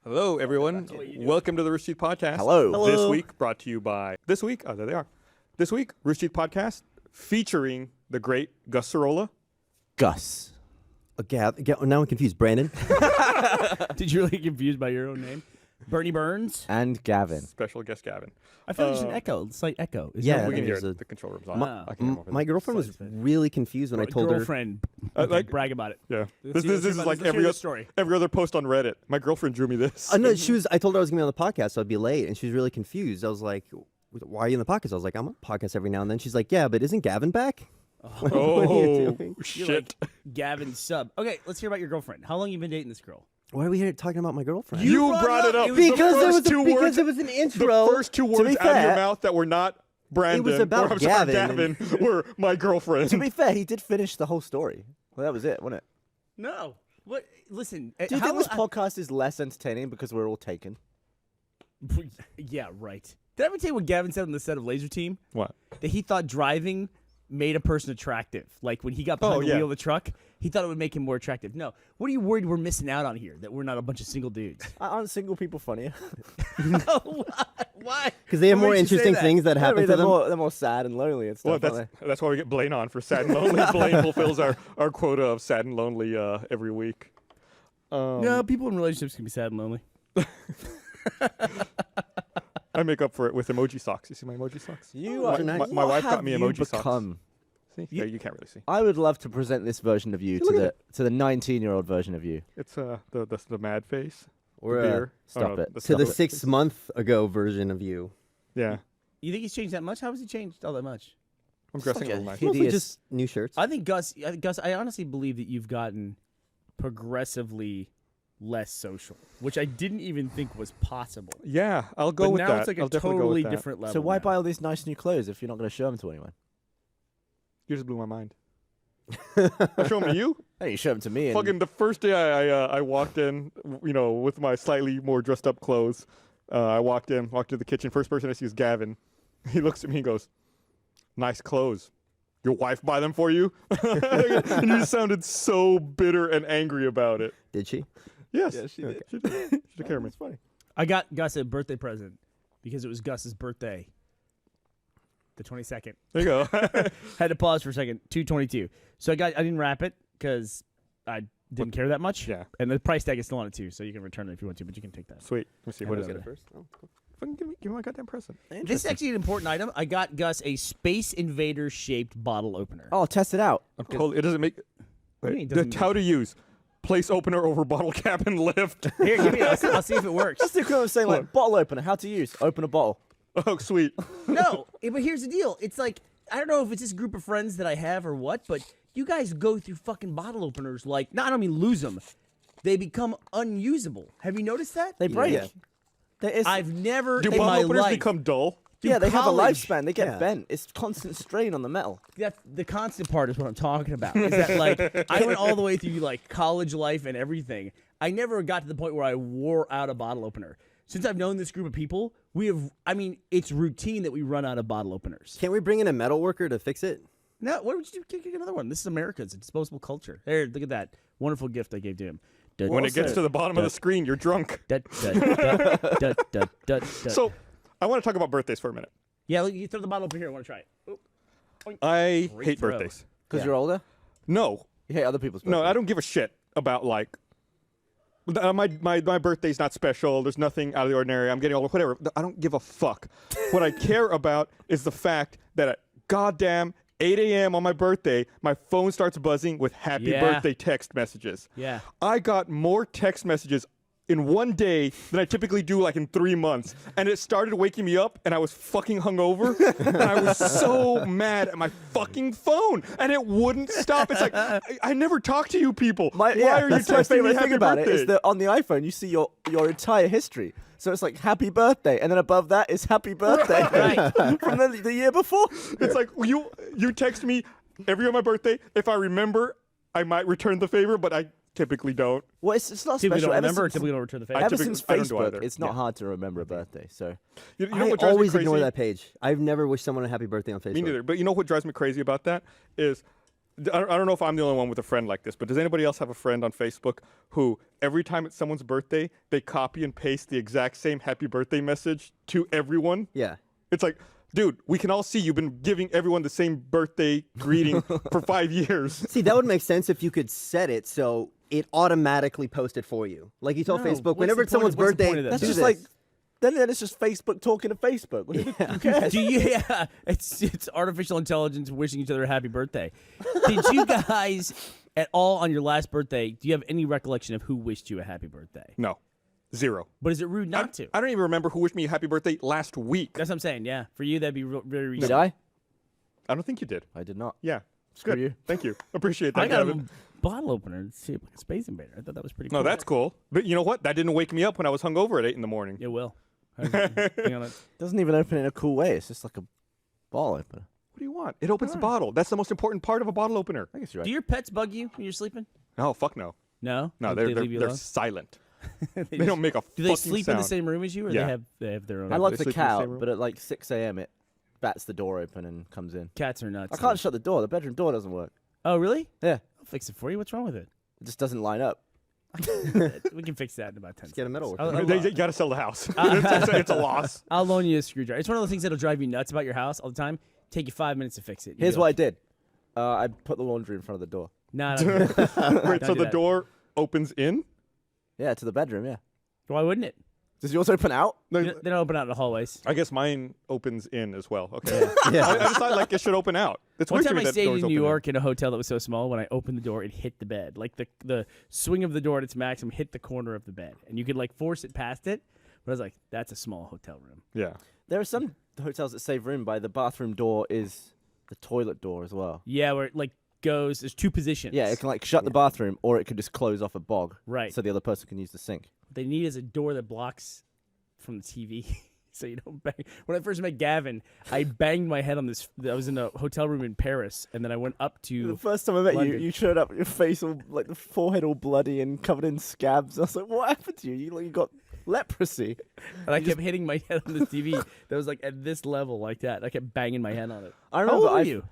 Hello, everyone. Welcome to the Rooster Teeth Podcast. Hello. This week brought to you by... This week, there they are. This week, Rooster Teeth Podcast featuring the great Gus Sorola. Gus. Now I'm confused. Brandon. Did you really get confused by your own name? Bernie Burns? And Gavin. Special guest Gavin. I feel like there's an echo. Slight echo. Yeah, we can hear there's it. The control room's on. My- I can hear My girlfriend was really confused when I told her. Girlfriend. like- brag about it. Yeah. Let's This hear is about like this. Let's hear this every story. other post on Reddit. My girlfriend drew me this. No, I told her I was gonna be on the podcast, so I'd be late, and she was really confused. I was like, "Why are you on the podcast?" I was like, "I'm on the podcast every now and then." She's like, "Yeah, but isn't Gavin back?" What are you doing? You're Shit. like Gavin sub. Okay, let's hear about your girlfriend. How long you been dating this girl? Why are we here talking about my girlfriend? You brought it up. because Because it was an intro. The first two words be out of your fair, mouth that were not Brandon. It was about or, I'm sorry, Gavin. Gavin were my girlfriend. To be fair, he did finish the whole story. Well, that was it, wasn't it? No. What? Listen. Do you think this podcast is less entertaining because we're all taken? Yeah, right. Did I ever tell you what Gavin said on the set of Laser Team? What? That he thought driving made a person attractive. Like when he got behind the wheel of the truck, he thought it would make him more attractive. No. What are you worried we're missing out on here? That we're not a bunch of single dudes? Aren't single people funnier? Why? Because they have What more makes you say interesting that? things that happen to they're them. more sad and lonely and Well, stuff. aren't that's why we get Blaine on for sad and lonely. Blaine fulfills our quota of sad and lonely every week. No, people in relationships can be sad and lonely. I make up for it with emoji socks. You see my emoji socks? they? You Oh, are, they're nice. My wife what got me have you emoji socks. become? See? Yeah, you can't really see. I would love to present this version of you Look at to the 19-year-old version of you. It's the mad face. Or the beer. stop it. To stuff the it. 6 month ago version of you. Yeah, You think he's changed that much? How has he changed all that much? I'm dressing a little nice. Hideous. Mostly just new shirts. I think Gus, I honestly believe that you've gotten progressively less social, which I didn't even think was possible. Yeah, I'll go But with now that. it's like I'll a definitely go totally with that. different level. So why now. buy all these nice new clothes if you're not going to show them to anyone? You just blew my mind. I show them to you. Hey, you show them to me. And Fucking the first day I walked in, with my slightly more dressed up clothes. I walked to the kitchen. First person I see is Gavin. He looks at me and goes, "Nice clothes. Your wife buy them for you?" And you sounded so bitter and angry about it. Did she? Yes. Yeah, she did. She did. She took care of me. It's funny. I got Gus a birthday present because it was Gus's birthday, the 22nd. There you go. Had to pause for a second. 222. So I didn't wrap it because I didn't care that much. Yeah. And the price tag is still on it too, so you can return it if you want to, but you can take that. Sweet. Let me see. What is Get it? it first? Oh, cool. Fucking give me my goddamn present. This is actually an important item. I got Gus a Space Invader shaped bottle opener. Oh, test it out. I'm told it doesn't make. What do you mean it The doesn't how to use. Place opener over bottle cap and lift. Here, give me it. I'll see if it works. That's the equivalent of saying, like, bottle opener, how to use. Open a bottle. Oh, sweet. No, but here's the deal. It's like, I don't know if it's this group of friends that I have or what, but you guys go through fucking bottle openers like, no, I don't mean lose them. They become unusable. Have you noticed that? They break. Yeah. I've never Do in my bottle openers life. become dull? Yeah, they have a college. lifespan. They get Yeah. bent. It's constant strain on the metal. That the constant part is what I'm talking about. Is that like I went all the way through like college life and everything. I never got to the point where I wore out a bottle opener. Since I've known this group of people, it's routine that we run out of bottle openers. Can't we bring in a metal worker to fix it? No, what would you do? Get another one. This is America. It's a disposable culture. There, look at that wonderful gift I gave to him. When it gets to the bottom of the screen, you're drunk. So, I want to talk about birthdays for a minute. Yeah, you throw the bottle over here. I want to try it. Oop. I Great hate throw. birthdays. Because Yeah. you're older? No, You hate other people's no, birthdays. I don't give a shit about like. My birthday's not special. There's nothing out of the ordinary. I'm getting older. Whatever. I don't give a fuck. What I care about is the fact that at goddamn 8 a.m. on my birthday, my phone starts buzzing with happy Yeah. birthday text messages. Yeah. I got more text messages in one day than I typically do like in 3 months. And it started waking me up and I was fucking hungover. And I was so mad at my fucking phone. And it wouldn't stop. It's like, I never talk to you people. Why are you that's my texting me favorite happy thing about birthday? it is that on the iPhone you see your entire history. So it's like happy birthday, and then above that is happy birthday from the year before. It's like you text me every on my birthday. If I remember, I might return the favor, but I typically don't. Well, it's not Typically special. don't Ever remember. since- Typically don't return the favor. I Ever typically- since I don't do Facebook, either. it's not Yeah. hard to remember a birthday. So You know I what drives always me crazy? ignore that page. I've never wished someone a happy birthday on Facebook. Me neither. But you know what drives me crazy about that is I don't know if I'm the only one with a friend like this, but does anybody else have a friend on Facebook who every time it's someone's birthday, they copy and paste the exact same happy birthday message to everyone? Yeah. It's like, dude, we can all see you've been giving everyone the same birthday greeting for 5 years. See, that would make sense if you could set it so it automatically posted for you. Like you told No, Facebook, what's whenever the it's someone's point of birthday, that? That's do just this. like, then it's just Facebook talking to Facebook. Who cares? Do you? Yeah, it's artificial intelligence wishing each other a happy birthday. Did you guys at all on your last birthday? Do you have any recollection of who wished you a happy birthday? No, zero. But is it rude not to? I don't even remember who wished me a happy birthday last week. That's what I'm saying. Yeah, for you that'd be very recent. Did I? I don't think you did. I did not. Yeah. Screw Good. you. Thank you. Appreciate that, I got Gavin. a bottle opener. It's shaped like a Space Invader. I thought that was pretty cool. No, that's cool. But you know what? That didn't wake me up when I was hungover at 8 in the morning. It will. Hang on. Doesn't even open in a cool way. It's just like a ball opener. What do you want? It opens the bottle. That's the most important part of a bottle opener. I guess you're right. Do your pets bug you when you're sleeping? No, fuck no. No. No, They they're leave you they're alone? silent. They They just- don't make a Do fucking they sleep in the sound. same room as you, or Yeah. they have their own? I lock They the sleep in the cat same out, room? but at like 6 a.m. it bats the door open and comes in. Cats are nuts. I can't shut the door. The bedroom door doesn't work. Oh, really? Yeah. I'll fix it for you. What's wrong with it? It just doesn't line up. We can fix that in about 10 seconds. get a metal worker. You got to sell the house. It's a loss. I'll loan you a screwdriver. It's one of those things that'll drive you nuts about your house all the time. Take you 5 minutes to fix it. Here's what I did. I put the laundry in front of the door. No. Wait, so do the that. door opens in? Yeah, to the bedroom, yeah. Why wouldn't it? Does yours open out? No, They don't open out in the hallways. I guess mine opens in as well. Okay. Yeah. I just thought like it should open out. It's One weird to time me I that stayed doors in open New York in a hotel that was so small, when I opened the door, it hit the bed. Like the swing of the door at its maximum hit the corner of the bed. And you could like force it past it. But I was like, that's a small hotel room. Yeah. There are some hotels that save room by the bathroom door is the toilet door as well. Yeah, where it like goes, there's two positions. Yeah, it can like shut the bathroom or it could just close off a bog. Right. So the other person can use the sink. What they need is a door that blocks from the TV. So you don't bang. When I first met Gavin, I banged my head on this. I was in a hotel room in Paris, and then I went up The to. first time I met you, London. you showed up, your face all like the forehead all bloody and covered in scabs. I was like, "What happened to you? You got leprosy." And I kept hitting my head on the TV that was like at this level, like that. I kept banging my head on it. I How remember. old were you?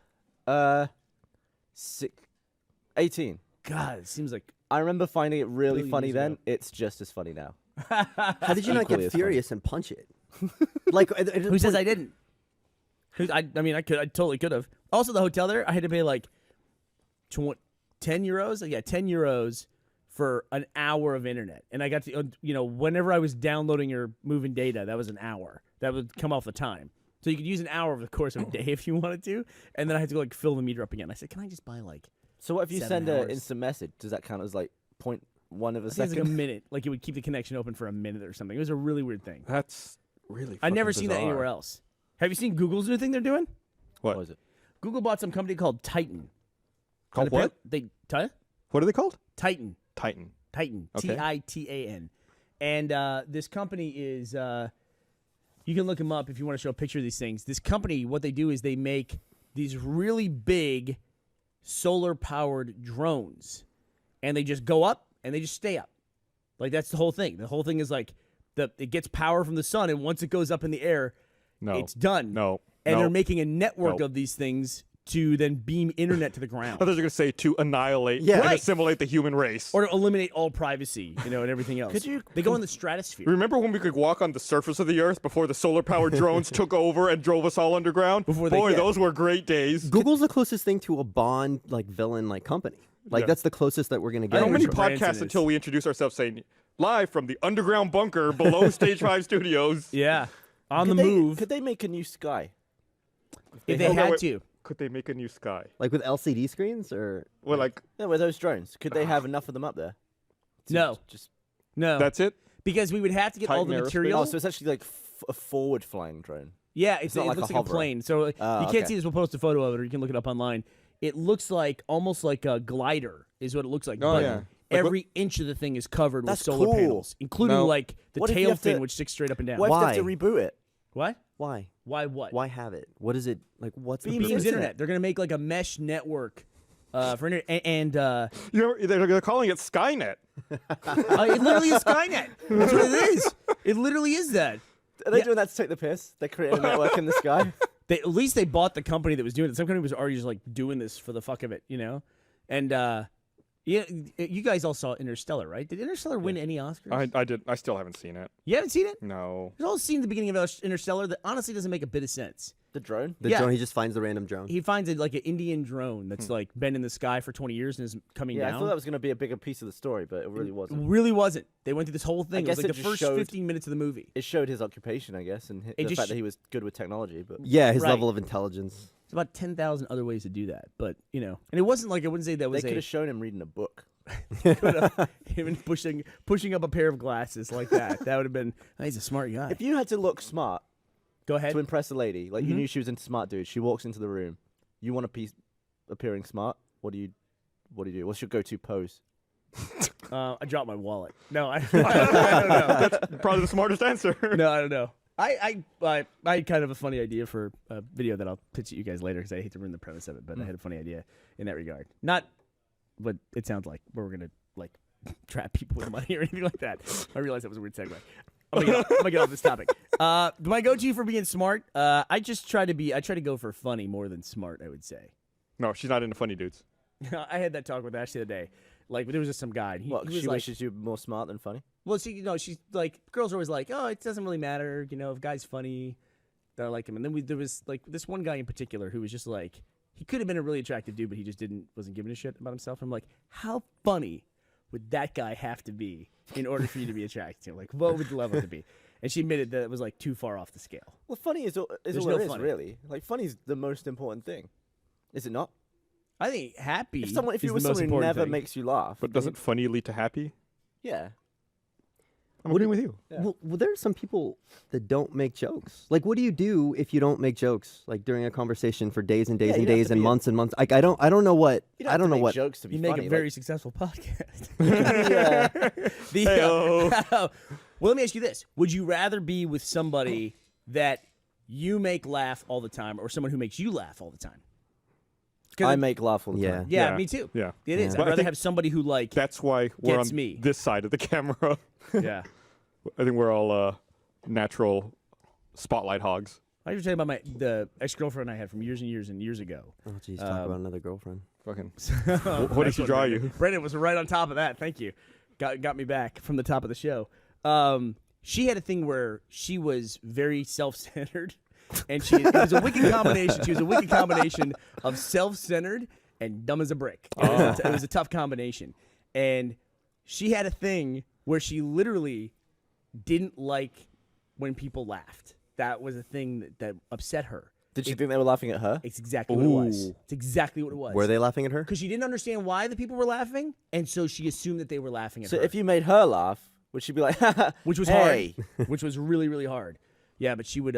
18. God, it seems like. I remember finding it really Billion funny years then. ago. It's just as funny now. How did you not Equally get as funny. furious and punch it? Like, Who says I didn't? I mean, I totally could have. Also, the hotel there, I had to pay like 10 euros. Yeah, 10 euros for an hour of internet. And I got to, whenever I was downloading or moving data, that was an hour. That would come off the time. So you could use an hour over the course of a day if you wanted to. And then I had to go like fill the meter up again. I said, can I just buy like, So what if you 7 send an hours. instant message? Does that count as like 0.1 of a I think it's second? like a minute. Like it would keep the connection open for a minute or something. It was a really weird thing. That's really. I've never fucking seen that bizarre. anywhere else. Have you seen Google's new thing they're doing? What? What is it? Google bought some company called Titan. Called And what? What are they called? Titan. Titan. Titan. Okay. Titan. And this company is, you can look them up if you want to show a picture of these things. This company, what they do is they make these really big solar-powered drones. And they just go up and they just stay up. Like, that's the whole thing. The whole thing is like, it gets power from the sun, and once it goes up in the air, No. it's done. No. And no. they're making a network No. of these things to then beam internet to the ground. I thought you were going to say to annihilate Yeah. and Right. assimilate the human race. Or to eliminate all privacy, and everything else. They go in the stratosphere. Remember when we could walk on the surface of the earth before the solar-powered drones took over and drove us all underground? Before Boy, those were great days. Google's the closest thing to a Bond like villain like company. Like Yeah. that's the closest that we're gonna I get. don't know many Richard Branson podcasts is. until we introduce ourselves saying, live from the underground bunker below Stage 5 Studios. Yeah. On Could the they- move. Could they make a new sky? If they Oh, no, had wait. to. Could they make a new sky? Like with LCD screens or Well, like, Yeah, with those drones. Could they have enough of them up there? To No. Just No. that's it? Because we would have to get all Titan the Aerospace? material. Oh, so it's actually like a forward flying drone. Yeah, It's it not like looks a like a hover. plane. So you can't okay. see this. We'll post a photo of it, or you can look it up online. It looks like almost like a glider is what it looks like. Oh, but yeah. Like every inch of the thing is covered That's with solar cool. panels, including No. like the What if you tail have fin, to- which sticks straight up and down. What if they have to Why? reboot it? What? why? Why what? Why have it? What is it like? What's the Beams Beams purpose? internet. They're gonna make like a mesh network for internet, and They're calling it Skynet. it literally is Skynet. That's what it is. It literally is that. Are they Yeah. doing that to take the piss? They're creating a network in the sky. at least they bought the company that was doing it. Some company was already just like doing this for the fuck of it, you know? And yeah, you guys all saw Interstellar, right? Did Interstellar win any Oscars? I did. I still haven't seen it. You haven't seen it? No. There's all seen the beginning of Interstellar that honestly doesn't make a bit of sense. The drone? The Yeah. drone, he just finds the random drone. He finds it like an Indian drone that's like been in the sky for 20 years and is coming Yeah, down. I thought that was going to be a bigger piece of the story, but it really wasn't. Really wasn't. They went through this whole thing. It was guess like it the just first showed- 15 minutes of the movie. It showed his occupation, I guess, and the just fact that he was good with technology. But Yeah, his Right. level of intelligence. There's about 10,000 other ways to do that, but you know, and it wasn't like I wouldn't say that they was could have shown him reading a book. him pushing up a pair of glasses like that. That would have been. Oh, he's a smart guy. If you had to look smart Go ahead. to impress a lady, like you knew she was into smart dude, she walks into the room, you want a piece appearing smart. What do you do? What's your go-to pose? I dropped my wallet. No, I don't know. Probably the smartest answer. No, I don't know. I had kind of a funny idea for a video that I'll pitch at you guys later because I hate to ruin the premise of it, but I had a funny idea in that regard. Not what it sounds like, where we're gonna like trap people with money or anything like that. I realized that was a weird segue. I'm gonna get off this topic. My go-to for being smart, I try to go for funny more than smart, I would say. No, she's not into funny dudes. I had that talk with Ash the other day. Like, there was just some guy. And he was She like, wishes you were more smart than funny. well, she's like, girls are always like, oh, it doesn't really matter, you know, if a guy's funny, that I like him. And then there was like this one guy in particular who was just like, he could have been a really attractive dude, but he just wasn't giving a shit about himself. I'm like, how funny would that guy have to be in order for you to be attracted to him? Like, what would the level to be? And she admitted that it was like too far off the scale. Well, funny is all There's all no there is, funny. really. Like, funny is the most important thing. Is it not? I think happy. If is you were the someone most who important never thing. makes you laugh, But doesn't funny lead to happy? yeah. I'm agreeing with you. Yeah. Well, there are some people that don't make jokes. Like, what do you do if you don't make jokes? Like during a conversation for days and days Yeah, and you'd have days to and be months and months. Like, I don't know what. You I don't know what. jokes to be You make funny. a very successful podcast. yeah. Well, let me ask you this: would you rather be with somebody that you make laugh all the time, or someone who makes you laugh all the time? 'Cause I make laugh all the Yeah. time. Yeah, Yeah. me too. Yeah. It is. But I'd I rather think have somebody who like. That's why we're Gets on me. this side of the camera. Yeah. I think we're all natural spotlight hogs. I was telling you about the ex-girlfriend I had from years and years and years ago. Oh, geez, talk about another girlfriend. Fucking. What what did she draw you? Brendan was right on top of that. Thank you. Got me back from the top of the show. She had a thing where she was very self-centered, and it was a wicked combination. She was a wicked combination of self-centered and dumb as a brick. It was a tough combination, and she had a thing where she literally didn't like when people laughed. That was a thing that upset her. Did she think they were laughing at her? It's exactly what it was. Ooh. It's exactly what it was. Were they laughing at her? Because she didn't understand why the people were laughing, and so she assumed that they were laughing at So her. if you made her laugh, would she be like, Which was hey. hard. Which was really, really hard. Yeah, but she would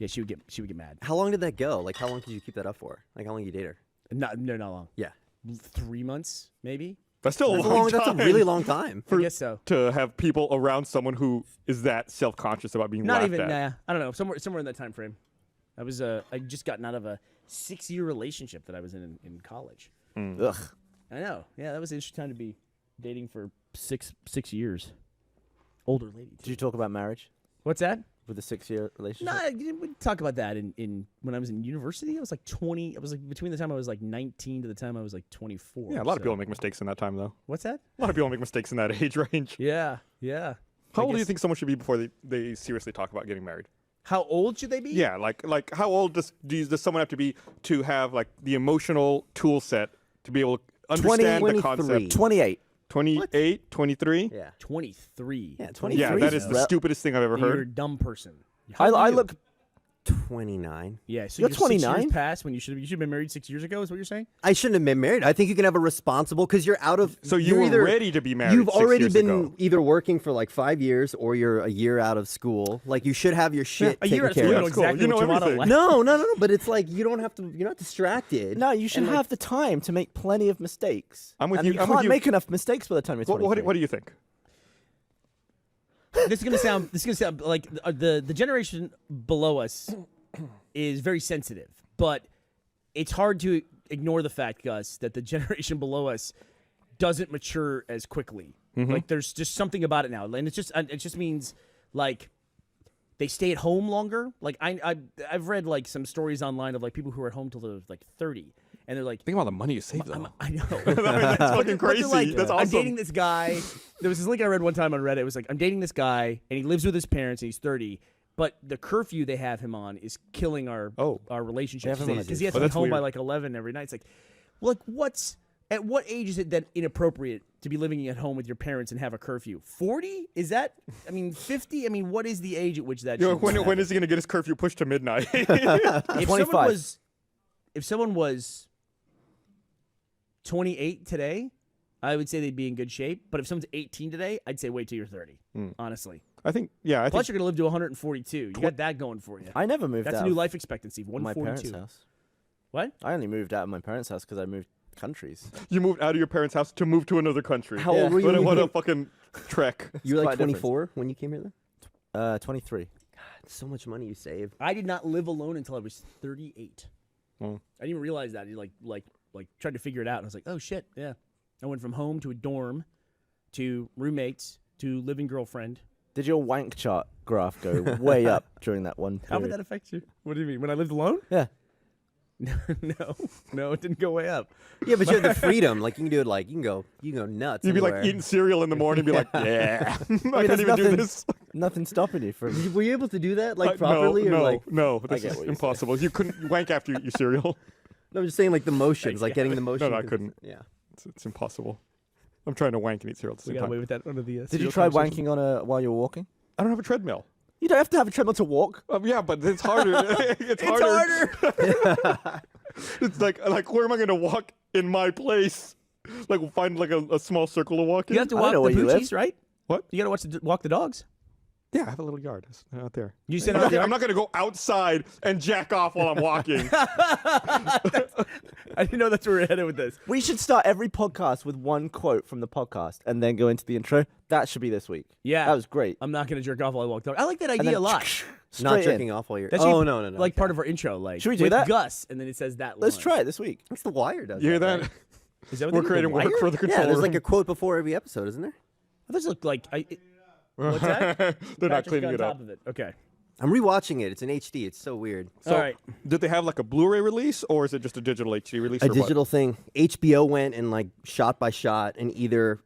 she would get mad. How long did that go? Like, how long did you keep that up for? Like, how long did you date her? Not long. Yeah. 3 months, maybe. That's still That's a long That's a time really long time. I guess so. to have people around someone who is that self-conscious about being Not laughed even. at. Nah, I don't know. Somewhere in that time frame. I was I just gotten out of a 6-year relationship that I was in college. Ugh. I know. Yeah, that was an interesting time to be dating for six years. Older lady Did too. you talk about marriage What's that? with a 6-year relationship? No, we didn't talk about that in when I was in university. I was like 20. I was like between the time I was like 19 to the time I was like 24. Yeah, a lot of so- people make mistakes in that time, though. What's that? A lot of people make mistakes in that age range. Yeah. How old do you guess- think someone should be before they seriously talk about getting married? How old should they be? Yeah, like how old does someone have to be to have like the emotional tool set to be able to understand the 23. concept? 28. 28, 23? Yeah. 23. Yeah, 23 Yeah, that is the Well, stupidest thing I've ever You're a heard. dumb person. I look 29. Yeah, so You're 6 29? years past when you should have been married 6 years ago. Is what you're saying? I shouldn't have been married. I think you can have a responsible because you're out of. So you you're were either, ready to be married. You've 6 already years been ago. either working for like 5 years or you're a year out of school. Like you should have your shit A year taken out of school, care you of. know That's cool. exactly You know what you want to everything. like. No. But it's like you don't have to. You're not distracted. No, you should And, like, have the time to make plenty of mistakes. I'm with and you- You I'm with can't you. make enough mistakes by the time you're 23. What do you think? This is gonna sound like the generation below us is very sensitive, but it's hard to ignore the fact, Gus, that the generation below us doesn't mature as quickly. Like there's just something about it now, and it just means like they stay at home longer. Like I've read like some stories online of like people who are at home till they're like 30, and they're like, Think about the money you save, though. I know. That's fucking But crazy. they're like, That's awesome. I'm dating this guy. There was this link I read one time on Reddit. It was like, I'm dating this guy, and he lives with his parents, and he's 30. But the curfew they have him on is killing our relationship They have him on a because he has Oh, to be that's home by weird. like 11 every night. It's like, well, like at what age is it then inappropriate to be living at home with your parents and have a curfew? 40? Is that? I mean, 50? I mean, what is the age at which that? Yo, should when happen? is he gonna get his curfew pushed to midnight? If someone was 28 today, I would say they'd be in good shape. But if someone's 18 today, I'd say wait till you're 30. Honestly. I think. Yeah, I Plus, think. you're gonna live to 142. You got that going for you. I never moved That's out a new of life expectancy. my parents' 142. house. What? I only moved out of my parents' house because I moved countries. You moved out of your parents' house to move to another country. How old were you? What, when what you a fucking trek. You were like quite a difference. 24 when you came here then? 23. So much money you saved. I did not live alone until I was 38. Oh. I didn't even realize that. I like tried to figure it out. And I was like, oh shit, yeah. I went from home to a dorm, to roommates, to living girlfriend. Did your wank chart graph go way up during that one How would period? that affect you? What do you mean? When I lived alone? Yeah. No, it didn't go way up. Yeah, but you have the freedom. Like you can do it. Like you can go nuts. You'd be like anywhere. eating cereal in the morning, be like, yeah, I can't there's even do nothing- this. Nothing stopping you from. Were you able to do that like properly? no, or like no, this get is what you're impossible. You couldn't wank after your cereal. no, I'm just saying like the motions, like getting the motion. No, I 'cause- couldn't. Yeah. It's impossible. I'm trying to wank and eat cereal at the We same got time. away with that under the. Did you cereal try conversation. wanking while you were walking? I don't have a treadmill. You don't have to have a treadmill to walk. Yeah, but it's harder. it's harder. It's like where am I going to walk in my place? Like find like a small circle to walk in. You have to I walk know the where you live. poochies, right? What? You got to walk the dogs. Yeah, I have a little yard out there. You said I'm about the not going to go outside and jack off while I'm walking. I didn't know that's where we're headed with this. We should start every podcast with one quote from the podcast and then go into the intro. That should be this week. Yeah, That was great. I'm not gonna jerk off while I walk the dog. I like that And idea then a lot. Not straight in. jerking off while you're. That's Oh you- no. Like part of our intro. Like Should we do with that? Gus, and then it says that. Let's line. try it this week. It's the Wire does. You hear that? that? right? Is that what We're they do, creating The work Wire? for the control Yeah, there's like room. a quote before every episode, isn't there? I thought it looked like what's that? They're not Patrick's cleaning on it top up. of it. Okay. I'm rewatching it. It's in HD. It's so weird. So, All right. did they have like a Blu-ray release, or is it just a digital HD release? A or what? digital thing. HBO went and like shot by shot and either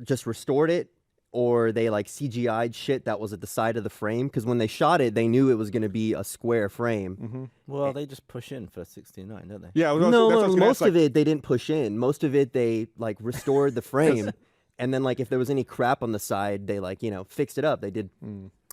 just restored it or they like CGI'd shit that was at the side of the frame because when they shot it, they knew it was going to be a square frame. Well, they just push in for 69, don't they? Yeah, No, that's what I was gonna most ask, of it they didn't push in. Most of it they like restored the frame, and then like if there was any crap on the side, they like fixed it up. They did.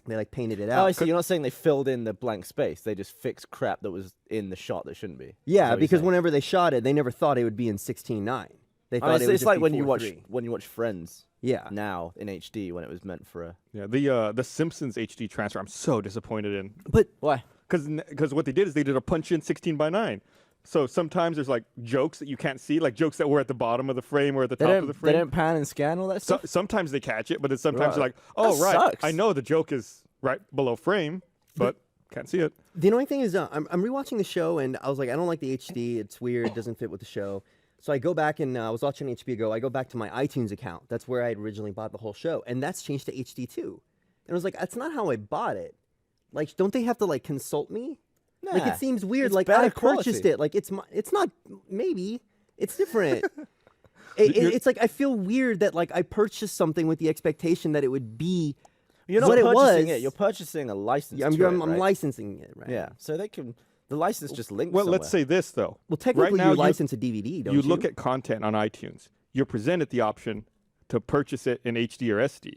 They like painted it Oh, out. I see. You're not saying they filled in the blank space. They just fixed crap that was in the shot that shouldn't be. Is that Yeah, what you're because saying? whenever they shot it, they never thought it would be in 16:9. They thought Honestly, it would it's just like be when you 4:3. watch Friends. Yeah. Now in HD when it was meant for a. Yeah, the Simpsons HD transfer. I'm so disappointed in But Why? because what they did is they did a punch in 16:9. So sometimes there's like jokes that you can't see, like jokes that were at the bottom of the frame or at the They top of don't. the They frame. don't pan and scan all that So, stuff. sometimes they catch it, but then sometimes Right. you're like, oh That right, sucks. I know the joke is right below frame, but can't see it. the annoying thing is, I'm rewatching the show, and I was like, I don't like the HD. It's weird. It doesn't fit with the show. So I go back and I was watching HBO Go. I go back to my iTunes account. That's where I had originally bought the whole show, and that's changed to HD too. And I was like, that's not how I bought it. Like, don't they have to like consult me? Like, Nah, it seems weird. it's Like, better I purchased quality. it. Like, it's not. Maybe it's different. It's like I feel weird that like I purchased something with the expectation that it would be. You're not what it purchasing was. it. You're purchasing a license. I'm, to I'm, it, I'm right? licensing it, right? Yeah, so they can. The license just links. Well, let's say this though. Well, technically, now you license a DVD, don't you? You look at content on iTunes. You're presented the option to purchase it in HD or SD.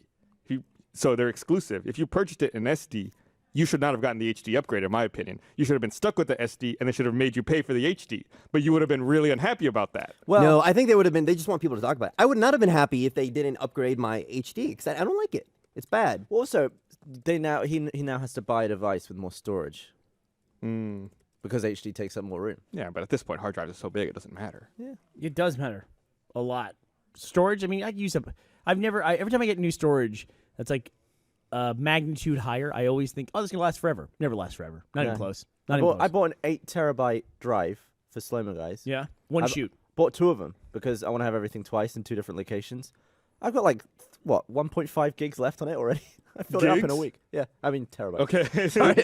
So they're exclusive. If you purchased it in SD, you should not have gotten the HD upgrade, in my opinion. You should have been stuck with the SD, and they should have made you pay for the HD. But you would have been really unhappy about that. Well, no, I think they would have been. They just want people to talk about it. I would not have been happy if they didn't upgrade my HD because I don't like it. It's bad. also, he now has to buy a device with more storage because HD takes up more room. Yeah, but at this point, hard drives are so big, it doesn't matter. It does matter a lot. Storage. I mean, I use up. Every time I get new storage that's like magnitude higher, I always think, oh, this is gonna last forever. Never lasts forever. Not even Yeah. close. I Not even close. bought an 8 terabyte drive for Slow Mo Guys. Yeah. One I've shoot. Bought 2 of them because I want to have everything twice in 2 different locations. I've got like, what, 1.5 gigs left on it already? I filled it up in a Gigs? week. Yeah, I mean terabytes. Okay. Sorry.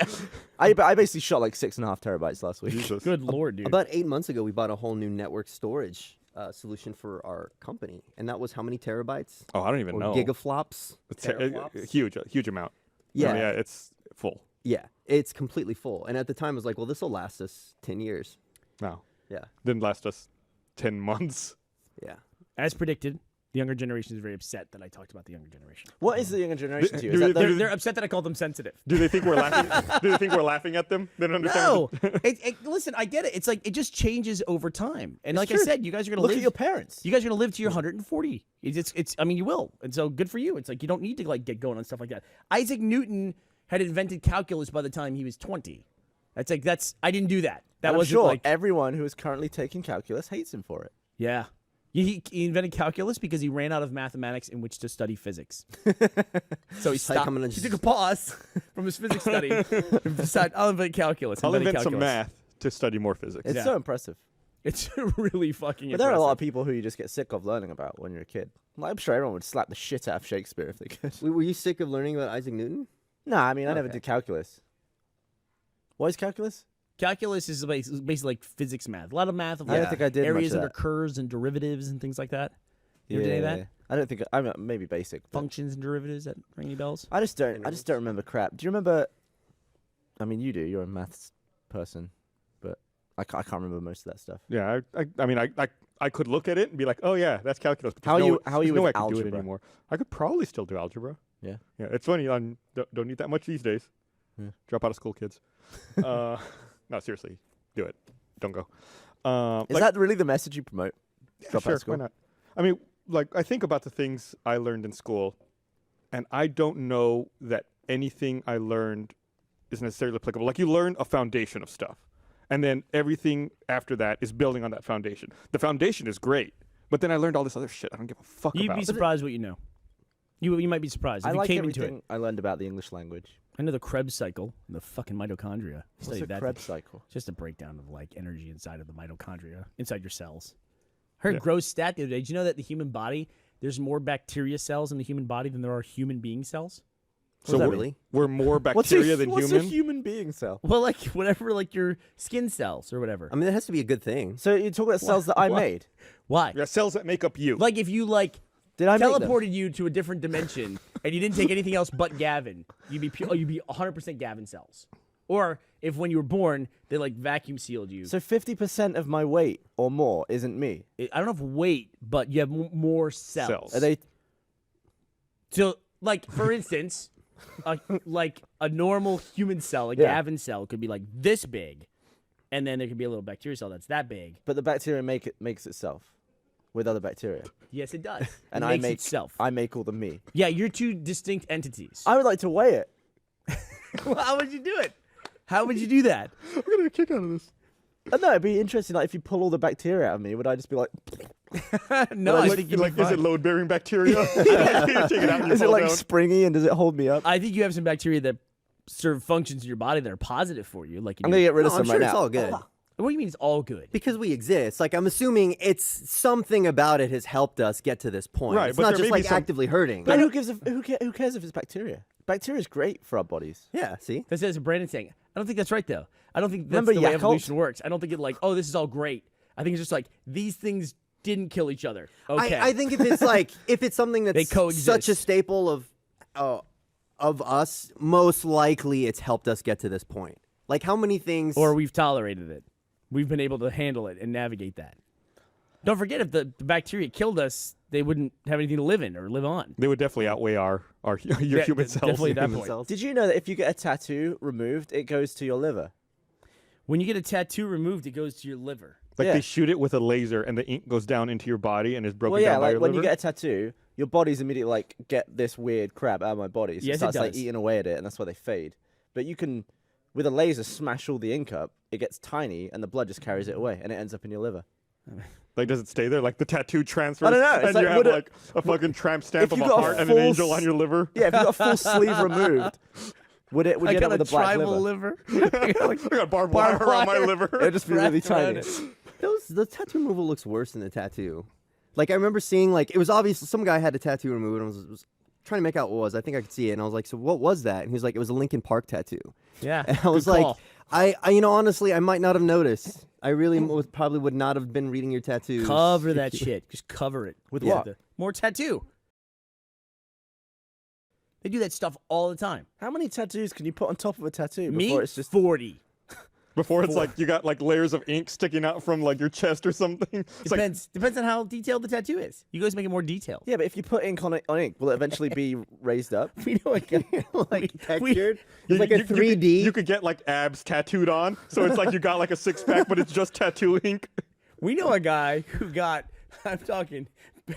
I basically shot like 6.5 terabytes last week. Jesus. Good lord, dude. About 8 months ago, we bought a whole new network storage solution for our company, and that was how many terabytes? Oh, I don't even Or know. gigaflops? It's teraflops? huge amount. Yeah. Yeah, it's full. Yeah, it's completely full. And at the time, I was like, well, this will last us 10 years. No, Yeah, didn't last us 10 months. yeah. As predicted, the younger generation is very upset that I talked about the younger generation. What is the younger generation to you? Do Is they- that do the, They're upset that I called them sensitive. Do they think we're laughing? Do they think we're laughing at them? They don't understand. No, listen, I get it. It's like it just changes over time, and like I true. said, you guys are gonna look live. at your parents. You guys are gonna live to your 140. It's. I mean, you will, and so good for you. It's like you don't need to like get going on stuff like that. Isaac Newton had invented calculus by the time he was 20. I didn't do that. That And I'm wasn't sure like everyone who is currently taking calculus hates him for it. yeah. He invented calculus because he ran out of mathematics in which to study physics. So he like, stopped. I'm gonna He just- took a pause from his physics study and decided, I'll invent calculus. I'll Invented invent some calculus. math to study more physics. It's Yeah. so impressive. It's really fucking But there are a lot of impressive. people who you just get sick of learning about when you're a kid. Like, I'm sure everyone would slap the shit out of Shakespeare if they could. Were you sick of learning about Isaac Newton? Nah, I mean, I never Okay. did calculus. What is calculus? Calculus is basically like physics math. A lot of math of I don't like think I did areas much of under that. curves and derivatives and things like that. You ever did any of that? I don't think I'm maybe basic. But Functions and derivatives that ring any bells? I just don't remember crap. Do you remember? I mean, you do. You're a maths person, but I can't remember most of that stuff. Yeah, I mean, I could look at it and be like, oh yeah, that's calculus. But How there's are no, you- how are there's you no with way I can do it algebra? anymore. I could probably still do algebra. Yeah. Yeah, it's funny. I don't need that much these days. Yeah. Drop out of school, kids. No, seriously, do it. Don't go. Is that really the message you promote? Drop out sure, of school? why not? I mean, like, I think about the things I learned in school, and I don't know that anything I learned is necessarily applicable. Like, you learn a foundation of stuff, and then everything after that is building on that foundation. The foundation is great, but then I learned all this other shit I don't give a fuck You'd about. be surprised what you know. You might be surprised if I you like came into everything it. I learned about the English language. I know the Krebs cycle, and the fucking mitochondria. What's Studied a that. Krebs cycle? Just a breakdown of like energy inside of the mitochondria, inside your cells. Heard Yeah. gross stat the other day. Did you know that the human body, there's more bacteria cells in the human body than there are human being cells? so that we're, really? we're more What's bacteria a, than what's human. a human being cell? Well, like whatever, like your skin cells or whatever. I mean, that has to be a good thing. So you're talking about cells that I What? made? Why? Yeah, cells that make up you. Like if you like Did I make them? teleported you to a different dimension and you didn't take anything else but Gavin, you'd be 100% Gavin cells. Or if when you were born they like vacuum sealed you. So 50% of my weight or more isn't me. I don't know if weight, but you have more cells. Cells. Are they? So, like for instance, like a normal human cell, a Yeah. Gavin cell, could be like this big, and then there could be a little bacteria cell that's that big. But the bacteria makes itself with other bacteria, Yes, it does. and it I makes make itself. I make all the me. Yeah, you're two distinct entities. I would like to weigh it. Well, how would you do it? How would you do that? I'm gonna get a kick out of this. I don't know. It'd be interesting. Like if you pull all the bacteria out of me, would I just be like? No, I Like, think you'd like be is it fine. load-bearing bacteria? You take it out and you Is it fall like down. springy and does it hold me up? I think you have some bacteria that serve functions in your body that are positive for you. Like I'm gonna get rid No, of I'm some sure right it's now. all good. what do you mean it's all good? Because we exist. Like, I'm assuming it's something about it has helped us get to this point. Right, It's but not there just may be like some- actively hurting. But who cares if it's bacteria? Bacteria is great for our bodies. Yeah, see? That's what Brandon's saying. I don't think that's right though. I don't think that's Remember the way Yakult? evolution works. I don't think it like, oh, this is all great. I think it's just like these things didn't kill each other. Okay. I think if it's like if it's something They that's coexist. such a staple of us, most likely it's helped us get to this point. Like how many things or we've tolerated it. We've been able to handle it and navigate that. Don't forget, if the bacteria killed us, they wouldn't have anything to live in or live on. They would definitely outweigh your Yeah, human cells. definitely at that human point. cells. Did you know that if you get a tattoo removed, it goes to your liver? When you get a tattoo removed, it goes to your liver. Like Yeah. they shoot it with a laser, and the ink goes down into your body and is broken Well, yeah, down by like your when liver. you get a tattoo, your body's immediately like, get this weird crap out of my body. So Yes, it it starts like does. eating away at it, and that's why they fade. But you can, with a laser, smash all the ink up. It gets tiny, and the blood just carries it away, and it ends up in your liver. Like, does it stay there? Like the tattoo transfers, I don't know. It's and like, you have would it- like a fucking tramp stamp if of you a got a heart and an full angel s- on your liver. Yeah, if you got a full sleeve removed, would you I end got up a with a black tribal liver? liver. I got, like, I got barbed Barbed wire around my wire. liver. It would just be really wrapped around tiny. it. the tattoo removal looks worse than the tattoo. Like I remember seeing like it was obvious some guy had a tattoo removed and was trying to make out what it was. I think I could see it, and I was like, "So what was that?" And he was like, "It was a Linkin Park tattoo." Yeah. And I was good like, call. I honestly, I might not have noticed. I really probably would not have been reading your tattoos. Cover that shit. Just cover it. With Yeah. what? More tattoo. They do that stuff all the time. How many tattoos can you put on top of a tattoo Me, before it's just 40. Before it's like you got like layers of ink sticking out from like your chest or something. It's like, Depends on how detailed the tattoo is. You guys make it more detailed. Yeah, but if you put ink on ink, will it eventually be raised up? We know a guy like Textured. you- It's like a you- 3D. You could get like abs tattooed on, so it's like you got like a six pack, but it's just tattoo ink. We know a guy who got, I'm talking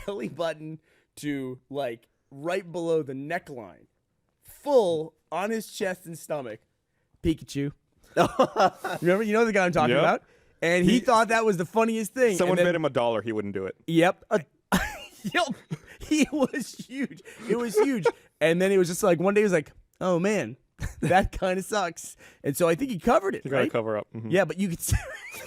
belly button to like right below the neckline, full on his chest and stomach, Pikachu. Remember, you know the guy I'm talking Yep. about? And he thought that was the funniest thing. Someone and bet then, him $1 he wouldn't do it. Yep. Yep. He was huge. It was huge. And then he was just like, one day he was like, oh man, that kind of sucks. And so I think he covered it, You gotta right? cover up. Mhm. Yeah, but you could see,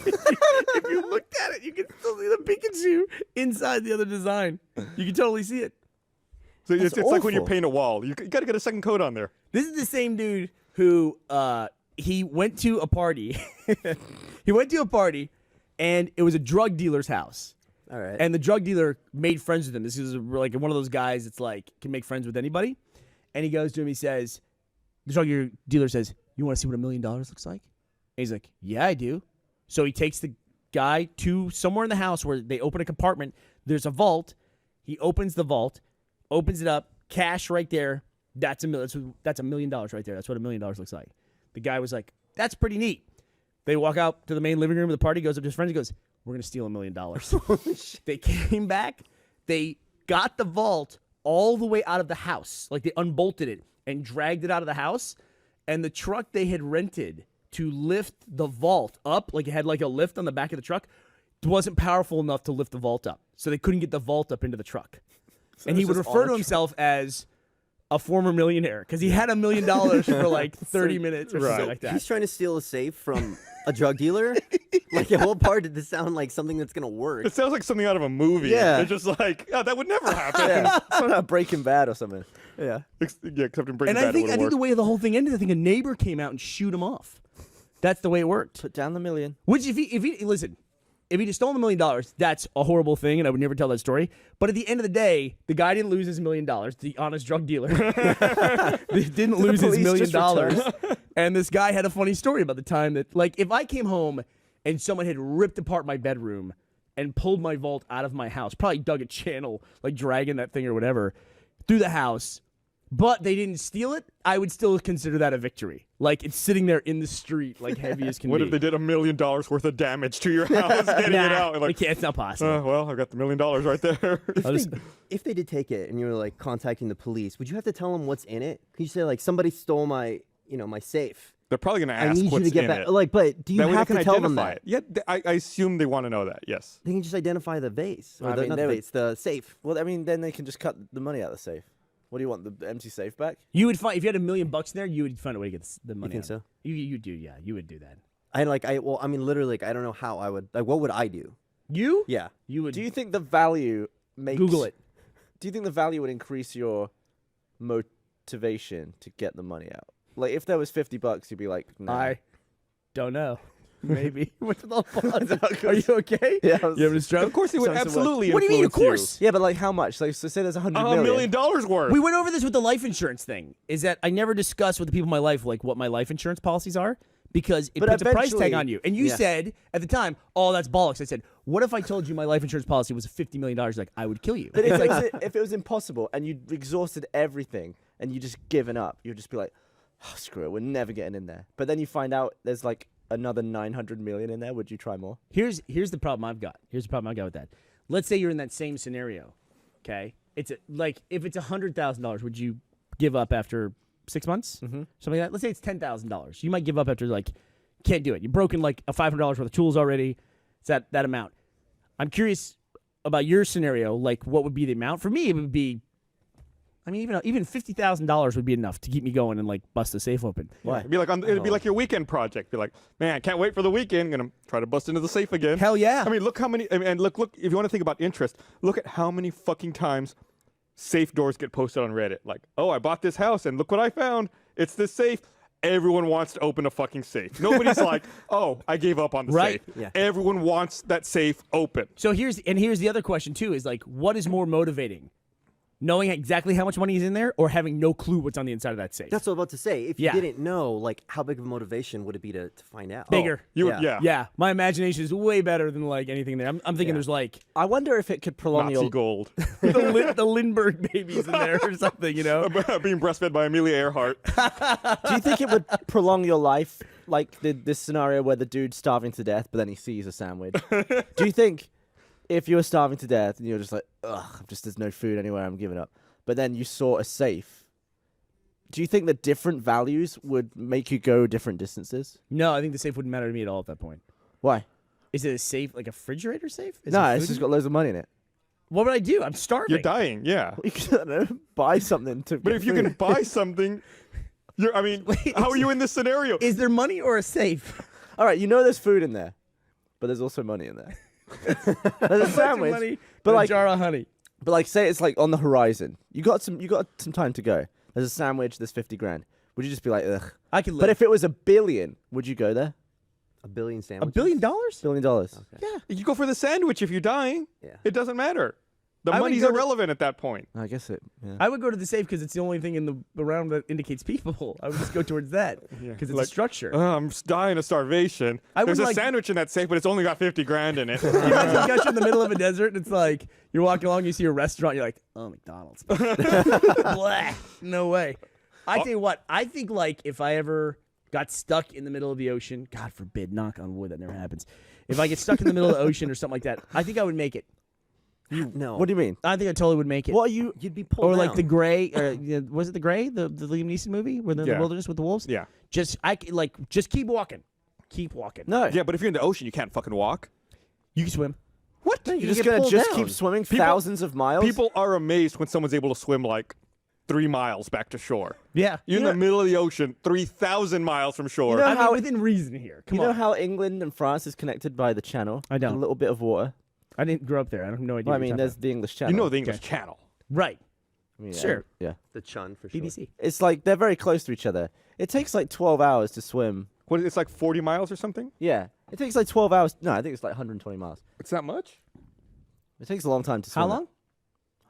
if you looked at it, you could still see the Pikachu inside the other design. You can totally see it. So it's like when you awful. paint a wall. You got to get a second coat on there. This is the same dude who he went to a party. He went to a party, and it was a drug dealer's house. All right. And the drug dealer made friends with him. This is like one of those guys that's like can make friends with anybody. And he goes to him. He says, the drug dealer says, "You want to see what $1 million looks like?" And he's like, "Yeah, I do." So he takes the guy to somewhere in the house where they open a compartment. There's a vault. He opens the vault, opens it up, cash right there. That's $1 million right there. That's what $1 million looks like. The guy was like, "That's pretty neat." They walk out to the main living room of the party. Goes up to his friends and goes, "We're gonna steal $1 million." They came back. They got the vault all the way out of the house. Like they unbolted it and dragged it out of the house. And the truck they had rented to lift the vault up, like it had like a lift on the back of the truck, wasn't powerful enough to lift the vault up. So they couldn't get the vault up into the truck. And he it's would just refer on to a himself as a former millionaire because he had $1 million for like 30 minutes or something like that. He's trying to steal a safe from a drug dealer. Like, at what part did this sound like something that's gonna work? It sounds like something out of a movie. Yeah. It's just like, that would never happen. Yeah, something like Breaking Bad or something. Yeah. Yeah, except in Breaking And Bad, I think it wouldn't the work. way the whole thing ended, I think a neighbor came out and shoot him off. That's the way it worked. Put down the million. Which if he listen, if he'd stolen $1 million, that's a horrible thing, and I would never tell that story. But at the end of the day, the guy didn't lose his $1 million. The honest drug dealer didn't lose his $1 police million. just And this guy had a funny story about the time that, like, if I came home and someone had ripped apart my bedroom and pulled my vault out of my house, probably dug a channel, like dragging that thing or whatever, through the house, but they didn't steal it, I would still consider that a victory. Like, it's sitting there in the street, like heavy as can What be. if they did $1 million worth of damage to your house getting it out? And They like, can't, it's not possible. well, I got the $1 million right there. If they did take it and you were like contacting the police, would you have to tell them what's in it? Could you say like somebody stole my, my safe? They're probably going to I ask need you what's to get in back. it. Like, but do you That way have they to can tell them identify that? it. Yeah, I assume they want to know that, yes. They can just identify the vase, or I the, mean, not they the would- vase, the safe. Well, I mean, then they can just cut the money out of the safe. What do you want, the empty safe back? You would find, if you had $1 million in there, you would find a way to get the money think out of it. so? You do, yeah. You would do that. Literally, like, I don't know how I would. Like, what would I do? You? Yeah. You would. Do you think the value makes... Google it. Do you think the value would increase your motivation to get the money out? Like, if there was $50, you'd be like, nah. I don't know. Maybe. What's the pause? Are you okay? Yeah, You having a stroke? Of course, it would Sounds so absolutely What do you mean, of influence course? Yeah, but like how much? Like, so say there's $100 $1 million. million worth. We went over this with the life insurance thing. Is that I never discuss with the people in my life like what my life insurance policies are because it But puts a price tag eventually- on you. And you Yeah. said at the time, "Oh, that's bollocks." I said, "What if I told you my life insurance policy was $50 million?" You're like, I would kill you. But if it was impossible and you'd exhausted everything and you just given up, you'd just be like, oh, screw it, we're never getting in there. But then you find out there's like another 900 million in there. Would you try more? Here's the problem I've got. Here's the problem I got with that. Let's say you're in that same scenario. Okay, it's like if it's $100,000, would you give up after 6 months? Mm-hmm. Something like that. Let's say it's $10,000. You might give up after like can't do it. You've broken like a $500 worth of tools already. It's that amount. I'm curious about your scenario. Like, what would be the amount? For me, it would be I mean, even $50,000 would be enough to keep me going and like bust the safe open. Why? It'd be like it'd be like your weekend project. Be like, man, I can't wait for the weekend. Gonna try to bust into the safe again. Hell yeah. I mean, look how many. And look. If you want to think about interest, look at how many fucking times safe doors get posted on Reddit. Like, oh, I bought this house and look what I found. It's this safe. Everyone wants to open a fucking safe. Nobody's like, oh, I gave up on the Right. safe. Yeah. Everyone wants that safe open. So here's the other question too: is like, what is more motivating? Knowing exactly how much money is in there, or having no clue what's on the inside of that safe? That's what I was about to say. If you Yeah. didn't know, like, how big of a motivation would it be to find out? Bigger. Yeah. Yeah, my imagination is way better than like anything there. I'm thinking Yeah. there's like I wonder if it could prolong Nazi your. gold. the Lindbergh babies in there or something, you know? Being breastfed by Amelia Earhart. Do you think it would prolong your life, like this scenario where the dude's starving to death, but then he sees a sandwich? Do you think if you were starving to death and you're just like, ugh, there's no food anywhere, I'm giving up, but then you saw a safe, do you think that different values would make you go different distances? No, I think the safe wouldn't matter to me at all at that point. Why? Is it a safe, like a refrigerator safe? Is No, there it's food just in got loads of money in it. it? What would I do? I'm starving. You're dying. Yeah. You could, I don't know, buy something to. But get if you food. can buy something, I mean, how are you in this scenario? Is there money or a safe? All right, you know there's food in there, but there's also money in there. There's a Bunch of sandwich, money but and like, a jar of honey. but like, say it's like on the horizon. You got some time to go. There's a sandwich. There's 50 grand. Would you just be like, ugh? I could live. But if it was $1 billion, would you go there? $1 billion $1 sandwiches? billion? $1 billion. Yeah. You go for the sandwich if you're dying. Yeah. It doesn't matter. The I would money's go to- irrelevant at that point. I guess it. Yeah. I would go to the safe because it's the only thing in the around that indicates people. I would just go towards that because it's Like, a structure. I'm dying of starvation. I would There's a like- sandwich in that safe, but it's only got 50 grand in it. You imagine you got you in the middle of a desert and it's like you're walking along, you see a restaurant, you're like, oh, McDonald's. Blah. No way. I tell you what, I think like if I ever got stuck in the middle of the ocean, God forbid, knock on wood, that never happens. If I get stuck in the middle of the ocean or something like that, I think I would make it. No. What do you mean? I think I totally would make it. What are you? You'd be pulled Or down. like the Gray, or was it the Gray, the Liam Neeson movie where they're in Yeah. the wilderness with the wolves? Yeah. Just keep walking, keep walking. No. Yeah, but if you're in the ocean, you can't fucking walk. You can swim. What? You're You just get gonna pulled just down. keep swimming People- thousands of miles. People are amazed when someone's able to swim like 3 miles back to shore. Yeah, You're in the middle of the ocean, 3,000 miles from shore. You know I how- mean, within reason here. Come you know on. how England and France is connected by the channel? I don't. A little bit of water. I didn't grow up there. I have no idea. Well, I what mean, you're there's talking the English channel. You know the English Channel. about. Right. I mean, Sure. Yeah. the chun for sure. BBC. It's like they're very close to each other. It takes like 12 hours to swim. What? It's like 40 miles or something? Yeah. It takes like 12 hours. No, I think it's like 120 miles. It's that much? It takes a long time to swim. How it. long?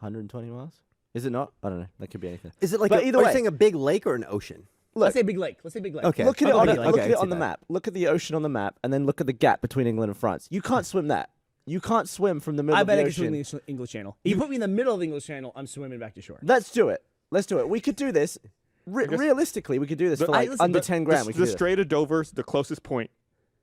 120 miles? Is it not? I don't know. That could be anything. Is it like But a, either are you way- saying a big lake or an ocean? Let's say Big Lake. Let's say Big Lake. Okay. Look at it I'll on, go a, Big Lake. look Okay, at I it can on see the that. map. Look at the ocean on the map, and then look at the gap between England and France. You can't swim that. You can't swim from the middle I of the bet I can ocean. swim the English Channel. You put me in the middle of the English Channel, I'm swimming back to shore. Let's do it. Let's do it. We could do this. guess- Realistically, we could do this for like listen, under the- 10 grand. We could The do this. Strait of Dover's the closest point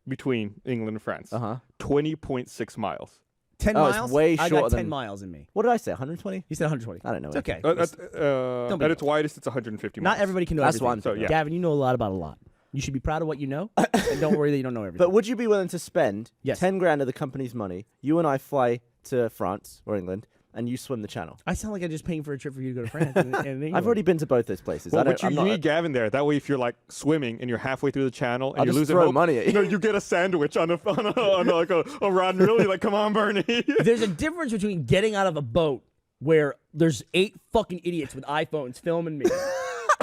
between England and France. Uh-huh. 20.6 miles. 10 Oh, it's miles? way I shorter got 10 than- miles in me. What did I say? 120? He said 120. I don't know. It's okay. At be its widest, it's 150 miles. Not everybody can know That's everything. what I'm thinking. So, yeah. Gavin, you know a lot about a lot. You should be proud of what you know, and don't worry that you don't know everything. But would you be willing to spend Yes. 10 grand of the company's money? You and I fly to France or England, and you swim the channel. I sound like I'm just paying for a trip for you to go to France. and England. I've already been to both those places. Well, I don't, but you, I'm you not, need Gavin there. That way, if you're like swimming and you're halfway through the channel and I'll you're just losing throw hope, money at you. No, you get a sandwich on like a rod and reel. You're like, come on, Burnie. There's a difference between getting out of a boat where there's 8 fucking idiots with iPhones filming me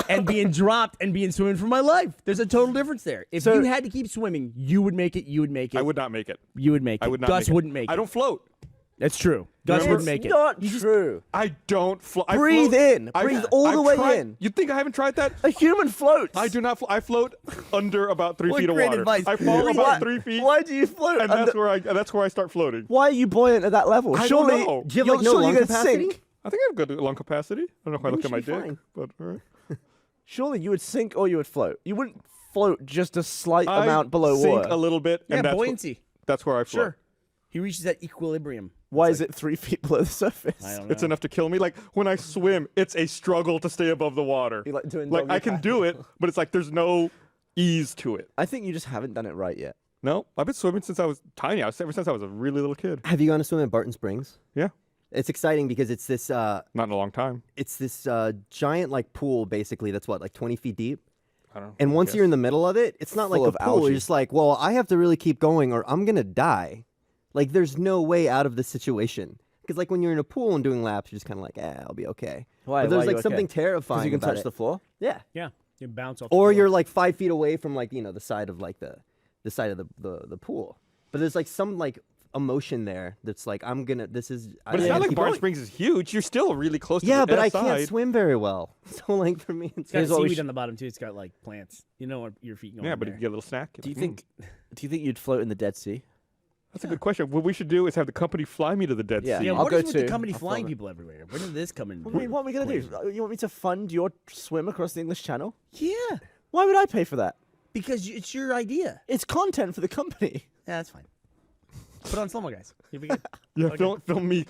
and being dropped and being swimming for my life. There's a total difference there. If So- you had to keep swimming, you would make it. You would make it. I would not make it. You would make it. I would not. Gus make wouldn't make it. I don't float. That's true. Gus Remember- wouldn't make it. not true. I don't float. Breathe in. Breathe all the way in. You think I haven't tried that? A human floats. I do not. I float under about 3 What feet of great water. advice. I fall Breathe about in. 3 feet, Why do you float? and that's where I start floating. Why are you buoyant at that level? I don't Surely, know. Do you have like no surely lung you're gonna capacity? sink. I think I have good lung capacity. I don't know if I Then looked you at my should be dick, fine. but all right. Surely you would sink or you would float. You wouldn't float just a slight I amount below sink water. a little bit, Yeah, and buoyancy. that's where I float. Sure. He reaches that equilibrium. Why is it 3 feet below the surface? I don't know. It's enough to kill me. Like when I swim, it's a struggle to stay above the water. You like doing Like doggy I can paddle. do it, but it's like there's no ease to it. I think you just haven't done it right yet. No, I've been swimming since I was tiny. Ever since I was a really little kid. Have you gone to swim at Barton Springs? Yeah. It's exciting because it's this Not in a long time. it's this giant like pool basically that's what, like 20 feet deep. I don't know. And once you're in the middle of it, it's not Full like of a pool. algae. You're just like, well, I have to really keep going or I'm gonna die. Like there's no way out of this situation. Because like when you're in a pool and doing laps, you're just kind of like, I'll be okay. Why? But there's Why are like you something okay? terrifying Because you can about touch it. the floor. Yeah. Yeah, you bounce off. Or the you're floor. like 5 feet away from like the side of like the side of the pool. But there's like some like emotion there that's like this is. But it's not like Barn Springs is huge. You're still really close to Yeah, the but I outside. can't swim very well. So like for me, It's it's got Here's what we seaweed should- on the bottom too. It's got like plants. You know what your feet going. Yeah, in but there. if you get a little snack. Do you you're like, think you'd float in the Dead Sea? That's a good question. What we should do is have the company fly me to the Dead Yeah. Sea. Yeah, I'll what go is with the too. company I'll flying film it. people everywhere? When did this come in? What are we gonna do? You want me to fund your swim across the English Channel? Yeah, Why would I pay for that? because it's your idea. It's content for the company. Yeah, that's fine. Put on slow-mo, guys. You'll be good. Yeah, Okay. film me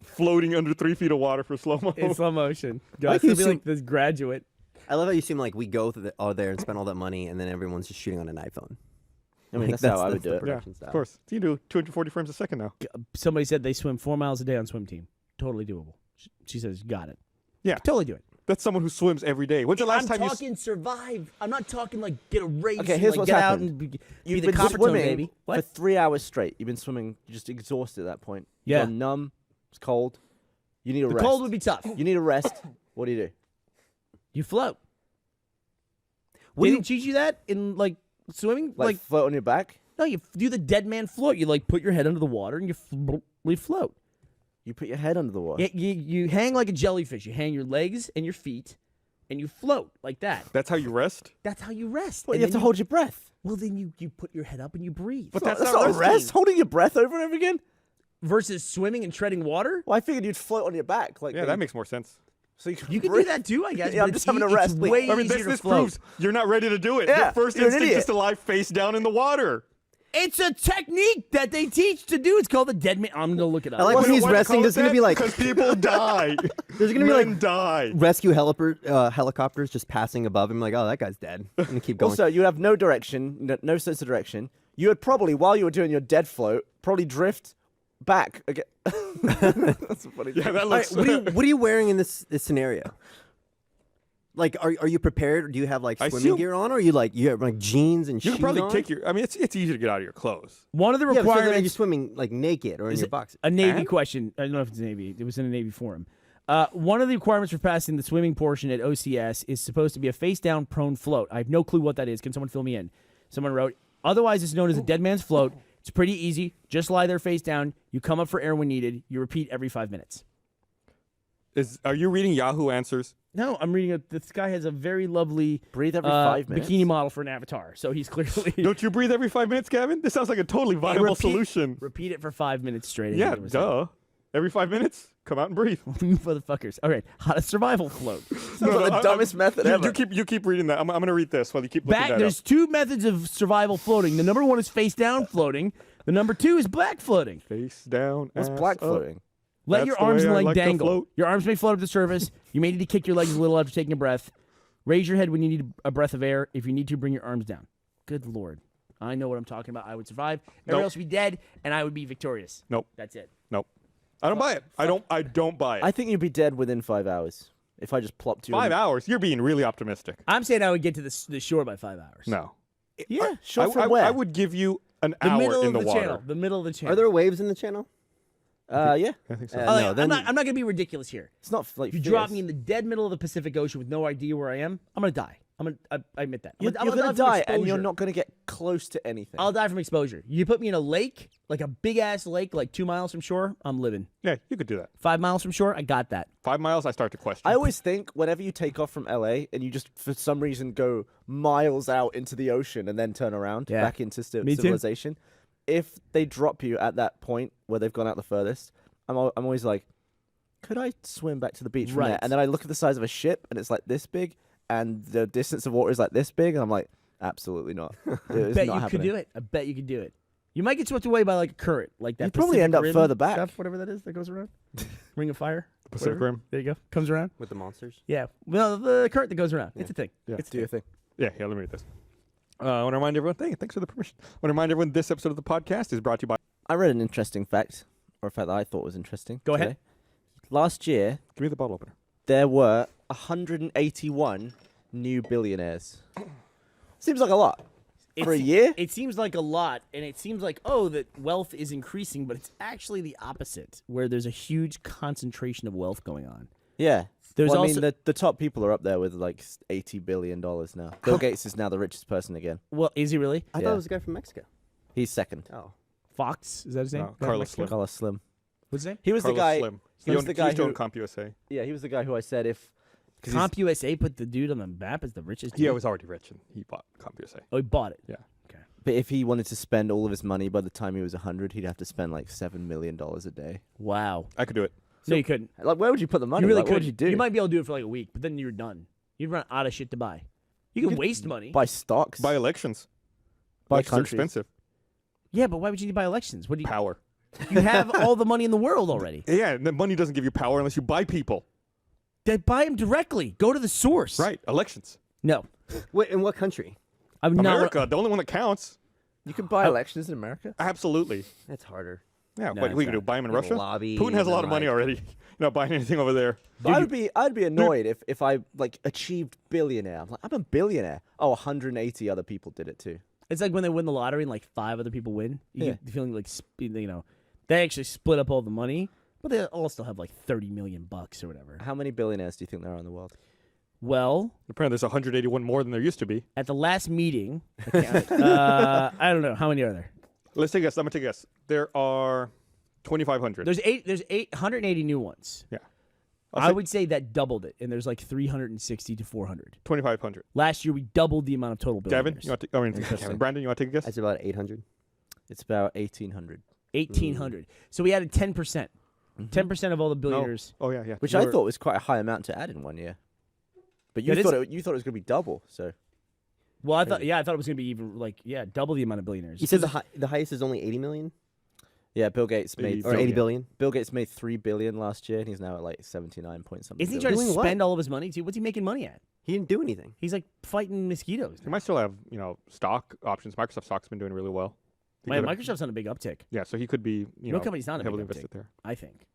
floating under 3 feet of water for slow mo. In slow motion. Why Guys, do you it'll be assume- like this graduate. I love how you seem like we go all there and spend all that money, and then everyone's just shooting on an iPhone. I mean, Like, that's how I would the do it. Yeah, production style. of course. You do 240 frames a second now. Somebody said they swim 4 miles a day on swim team. Totally doable. She says, got it. Yeah. Totally do it. That's someone who swims every day. When's the last I'm time talking survive. I'm not talking like get a race. Okay, and, here's like, what's get happened. out and be You've the been Coppertone swimming baby. for What? 3 hours straight. You've been swimming, just exhausted at that point. Yeah. You're numb. It's cold. You need a The rest. cold would be tough. You need a rest. What do? You float. What They do didn't teach you that in like swimming? Like, float on your back? no, you do the dead man float. You like put your head under the water and you float. You put your head under the water. You hang like a jellyfish. You hang your legs and your feet, and you float like that. That's how you rest? That's how you rest. What, And you have then to hold your breath. Well, then you put your head up and you breathe. But That's that's not not a resting. rest. Holding your breath over and over again. Versus swimming and treading water. Well, I figured you'd float on your back. Like Yeah, that makes more sense. so You can do breathe. that too, I guess. Yeah, I'm but just it's having a it's rest. way I mean, easier this to float. proves you're not ready to do it. Yeah, Your first you're an instinct is idiot. to lie face down in the water. It's a technique that they teach to do. It's called the dead man. I'm gonna look it up. I like when he's resting. There's gonna be like because people die. there's gonna be like die. rescue helicopters just passing above him. Like, oh, that guy's dead. I'm gonna keep going. Also, you have no direction, no sense of direction. You would probably, while you were doing your dead float, probably drift back again. That's a funny Yeah, thing. that All right, looks. what are you wearing in this scenario? Like, are you prepared? Or do you have like I swimming assume- gear on, or you have like jeans and You shoes can probably on? kick your. I mean, it's easy to get out of your clothes. One of the Yeah, but so then are you requirements. swimming like naked or in Is your it boxers? a Navy And? question. I don't know if it's Navy. It was in a Navy forum. One of the requirements for passing the swimming portion at OCS is supposed to be a face-down prone float. I have no clue what that is. Can someone fill me in? Someone wrote, otherwise it's known as a dead man's float. It's pretty easy. Just lie there face down. You come up for air when needed. You repeat every 5 minutes. Are you reading Yahoo Answers? No, I'm reading this guy has a very lovely Breathe every 5 minutes. bikini model for an avatar. So he's clearly Don't you breathe every 5 minutes, Gavin? This sounds like a totally viable repeat- solution. repeat it for 5 minutes straight. Yeah, duh. Every 5 minutes, come out and breathe. Motherfuckers. All right, how to survival float. Sounds like the dumbest method ever. You keep reading that. I'm gonna read this while you keep looking that There's up. 2 methods of survival floating. The number 1 is face down floating. The number 2 is black floating. Face down. What's ass black up. floating? Let That's your the arms way and I leg like to dangle. float. Your arms may float up to the surface. You may need to kick your legs a little after taking a breath. Raise your head when you need a breath of air. If you need to, bring your arms down. Good Lord. I know what I'm talking about. I would survive. Everyone Nope. else would be dead, and I would be victorious. Nope. That's it. Nope. I don't buy it. I don't buy it. I think you'd be dead within 5 hours if I just plopped you. 5 hours. You're being really optimistic. I'm saying I would get to the shore by 5 hours. No. Yeah, sure. From I where? would give you an The hour middle in of the the water. channel. The middle of the channel. Are there waves in the channel? Yeah. I think so. No, then I'm not going to be ridiculous here. It's not like You drop me in the dead middle of the Pacific Ocean with no idea where I am, I'm going to die. I admit that. You're, I'm you're gonna gonna die, and you're exposure. not gonna get close to anything. I'll die from exposure. You put me in a lake, like a big ass lake, like 2 miles from shore, I'm living. Yeah, you could do that. 5 miles from shore, I got that. 5 miles, I start to question. I always think whenever you take off from LA and you just for some reason go miles out into the ocean and then turn around Yeah. back into Me too. civilization, if they drop you at that point where they've gone out the furthest, I'm always like, could I swim back to the beach from there? Right. And then I look at the size of a ship and it's like this big, and the distance of water is like this big, and I'm like, absolutely not. It's Bet not you happening. could do it. I bet you could do it. You might get swept away by like a current, like that. You'd probably Pacific end up Rim further back. Stuff, whatever that is that goes around. Ring of Fire. Pacific whatever. Rim. There you go. Comes around. with the monsters. Yeah. Well, the current that goes around. It's a thing. Yeah. It's a Do your thing. thing. Yeah, let me read this. I want to remind everyone, thanks for the permission. I want to remind everyone this episode of the podcast is brought to you by. I read an interesting fact, or a fact that I thought was interesting. Go today. ahead. last year Give me the bottle opener. there were 181 new billionaires. Seems like a lot. For a year? It seems like a lot, and it seems like, oh, that wealth is increasing, but it's actually the opposite, where there's a huge concentration of wealth going on. Yeah. There's Well, I also- mean, the top people are up there with like $80 billion now. Bill Gates is now the richest person again. Well, is he really? I Yeah. thought it was a guy from Mexico. He's second. Oh. Fox? Is that his name? No, Carlos Slim. Carlos Slim. What's his name? He was Carlos the guy. Slim. He was the guy He who. owned CompUSA. Yeah, he was the guy who I said if. 'cause he's- CompUSA put the dude on the map as the richest dude? He was already rich, and he bought CompUSA. Oh, he bought it. Yeah. But if he wanted to spend all of his money by the time he was 100, he'd have to spend like $7 million a day. Wow. I could do it. No, you couldn't. Like, where would you put the money? You really Like, could. What would you do? You might be able to do it for like a week, but then you're done. You'd run out of shit to buy. You can waste money. buy stocks. Buy elections. Buy Elections are countries. expensive. Yeah, but why would you need to buy elections? What do you? Power. You have all the money in the world already. Yeah, and the money doesn't give you power unless you buy people. Then buy them directly. Go to the source. Right. Elections. No, Wait, in what country? I'm not. America, the only one that counts. You can buy elections in America. Absolutely. That's harder. Yeah, No, what it's we can do? not. Buy them in You Russia? lobby Putin has a and lot of money like- already. You're not buying anything over there. But I'd be annoyed if I like achieved billionaire. I'm like, I'm a billionaire. Oh, 180 other people did it too. It's like when they win the lottery and like 5 other people win. You Yeah. get the feeling like they actually split up all the money, but they all still have like $30 million or whatever. How many billionaires do you think there are in the world? Well, Apparently, there's 181 more than there used to be. at the last meeting, I don't know how many are there. Let's take a guess. I'm gonna take a guess. There are 2,500. There's 180 new ones. Yeah. I would say that doubled it, and there's like 360 to 400. 2,500. Last year we doubled the amount of total Gavin, billionaires. you want to? I mean, Interesting. Gavin, Brandon, you want to take a guess? That's about 800. It's about 1,800, 1,800. So we added 10%. 10% of all the billionaires. Oh yeah, yeah. which I thought was quite a high amount to add in 1 year. But you That is- thought it was going to be double. So Well, I thought it was gonna be even double the amount of billionaires. You said the highest is only 80 million yeah, Bill Gates made or 80 billion. Bill Gates made $3 billion last year, and he's now at like 79 point something. Isn't he billion. trying to Doing what? spend all of his money too? What's he making money at? He didn't do anything. He's like fighting mosquitoes. He might still have stock options. Microsoft stock's been doing really well. He Man, could've- Microsoft's on a big uptick. Yeah, so he could be No company's not on a heavily big invested uptick. there. I think.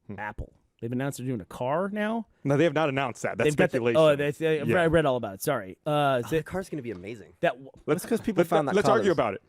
Hmm. Apple. They've announced they're doing a car now. No, they have not announced that. That's They've got speculation. I read all about it. Sorry. The car's going to be amazing. That That's because people found that Let's car argue was- about it.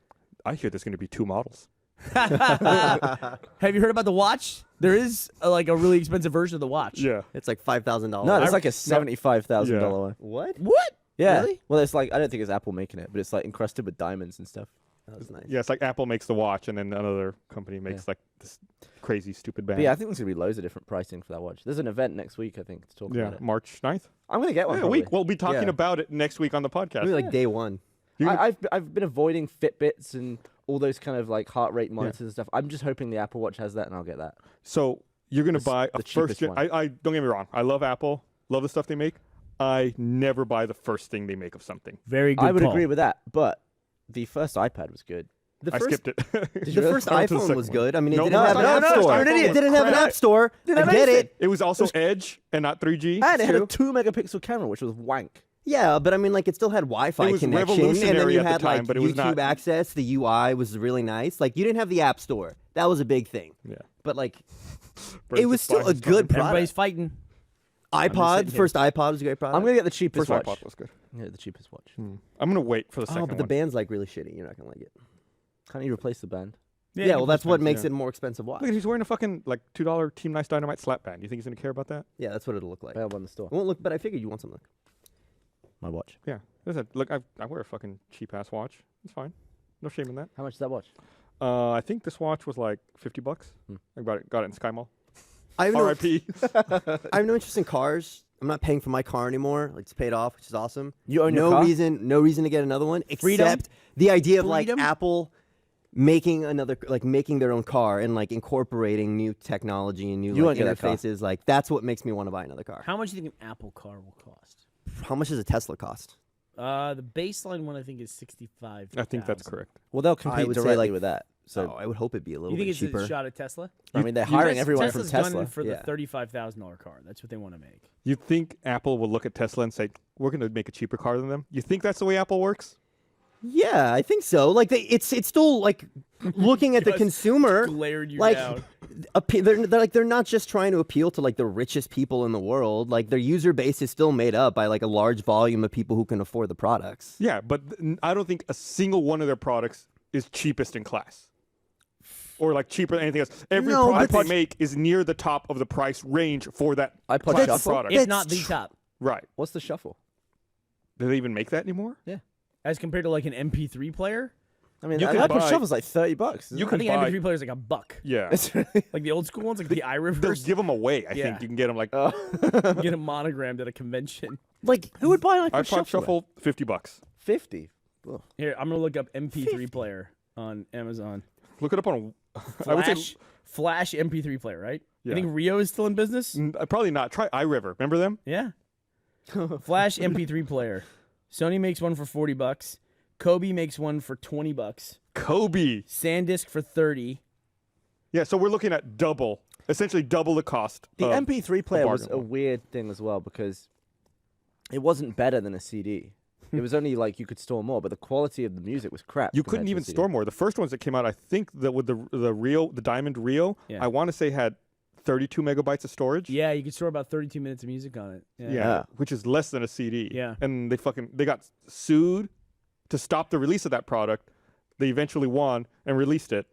I hear there's going to be 2 models. Have you heard about the watch? There is a really expensive version of the watch. Yeah. It's like $5,000. No, it's like a $75,000 Yeah. one. What? What? Yeah. Really? Well, it's like I don't think it's Apple making it, but it's like encrusted with diamonds and stuff. That was nice. Yeah, it's like Apple makes the watch, and then another company makes like this crazy, stupid band. But yeah, I think there's gonna be loads of different pricing for that watch. There's an event next week, I think, to talk Yeah, about it. March 9th. I'm gonna get one. Yeah, a probably. week. We'll be talking Yeah. about it next week on the podcast. Maybe like day one. I've been avoiding Fitbits and all those kind of like heart rate monitors and stuff. I'm just hoping the Apple Watch has that, and I'll get that. So you're going to The buy a cheapest first gen. one. I don't get me wrong. I love Apple. Love the stuff they make. I never buy the first thing they make of something. Very good. I would call. agree with that, but the first iPad was good. The I first, skipped it. the first I went to the iPhone second was one. good. I mean, it No, didn't no, have no, an no, app no, store. iPhone It was didn't have an crap. app store. I have get anything. it. It was also Edge and not 3G. And it had too. a 2-megapixel camera, which was wank. Yeah, but I mean, like, it still had Wi-Fi It was connection, and then revolutionary you at the had time, like but it was YouTube not- access. The UI was really nice. Like, you didn't have the App Store. That was a big thing. Yeah. But like, Birds it was just still flying a and good stuff. Everybody's product. fighting. iPod, sitting the here. first iPod was a great product. I'm gonna get the cheapest First watch. iPod was good. Yeah, the cheapest watch. I'm gonna wait for the second Oh, but the one. band's like really shitty. You're not gonna like it. Can't you replace the band? Yeah, well, that's what expensive, makes yeah. it a more expensive watch. Look, he's wearing a fucking like $2 Team Nice Dynamite slap band. You think he's gonna care about that? Yeah, that's what it'll look like. It Available in the store. won't look, but I figured you want something. My watch. Yeah. Listen, look, I wear a fucking cheap ass watch. It's fine. No shame in that. How much is that watch? I think this watch was like $50. I got it in Sky Mall. I have, no, R.I.P. I have no interest in cars. I'm not paying for my car anymore. Like, it's paid off, which is awesome. You own your no car? no reason to get another one Freedom? except the idea of Freedom? like Apple making making their own car and like incorporating new technology and new You like, won't get that car. interfaces. Like, that's what makes me want to buy another car. How much do you think an Apple car will cost? How much does a Tesla cost? The baseline one I think is 65. I think that's correct. Well, they'll compete would say, directly like, with that. So So I would hope it'd be a little You think bit it's cheaper. a shot at Tesla? I mean, they're hiring everyone Tesla's from Tesla. gunning for the Yeah. $35,000 car. That's what they want to make. You think Apple will look at Tesla and say, "We're going to make a cheaper car than them"? You think that's the way Apple works? Yeah, I think so. Like it's still like looking at the Just consumer. glared you like down. they're not just trying to appeal to like the richest people in the world. Like their user base is still made up by like a large volume of people who can afford the products. Yeah, but I don't think a single one of their products is cheapest in class. Or like cheaper than anything else. Every No, product but- they make is near the top of the price range for that iPod class of Shuffle? product. If not the top. Right. What's the shuffle? Do they even make that anymore? As compared to like an MP3 player, I mean, You an could iPod buy- Shuffle's like $30. You I could think buy. an MP3 player is like $1. Yeah. It's really Like the old school ones, like the They'll iRiverse. give them away. I Yeah. think you can get them like Get them monogrammed at a convention. like who would buy an iPod, iPod Shuffle, $50. 50. Ugh. Here, I'm gonna look up MP3 player on Amazon. Look it up on. I would say Flash MP3 player, right? Yeah. You think Rio is still in business? probably not. Try iRiver. Remember them? Yeah. Flash MP3 player. Sony makes one for $40. Kobe makes one for $20. Kobe. SanDisk for $30. Yeah. So we're looking at essentially double the cost. The of MP3 player was bargain a one. weird thing as well because it wasn't better than a CD. It was only like you could store more, but the quality of the music was crap. You compared couldn't to a even CD. store more. The first ones that came out, I think that with the Diamond Rio, Yeah. I want to say had 32 megabytes of storage. Yeah, you could store about 32 minutes of music on it. Yeah, Yeah. which is less than a CD. Yeah. And they got sued to stop the release of that product. They eventually won and released it,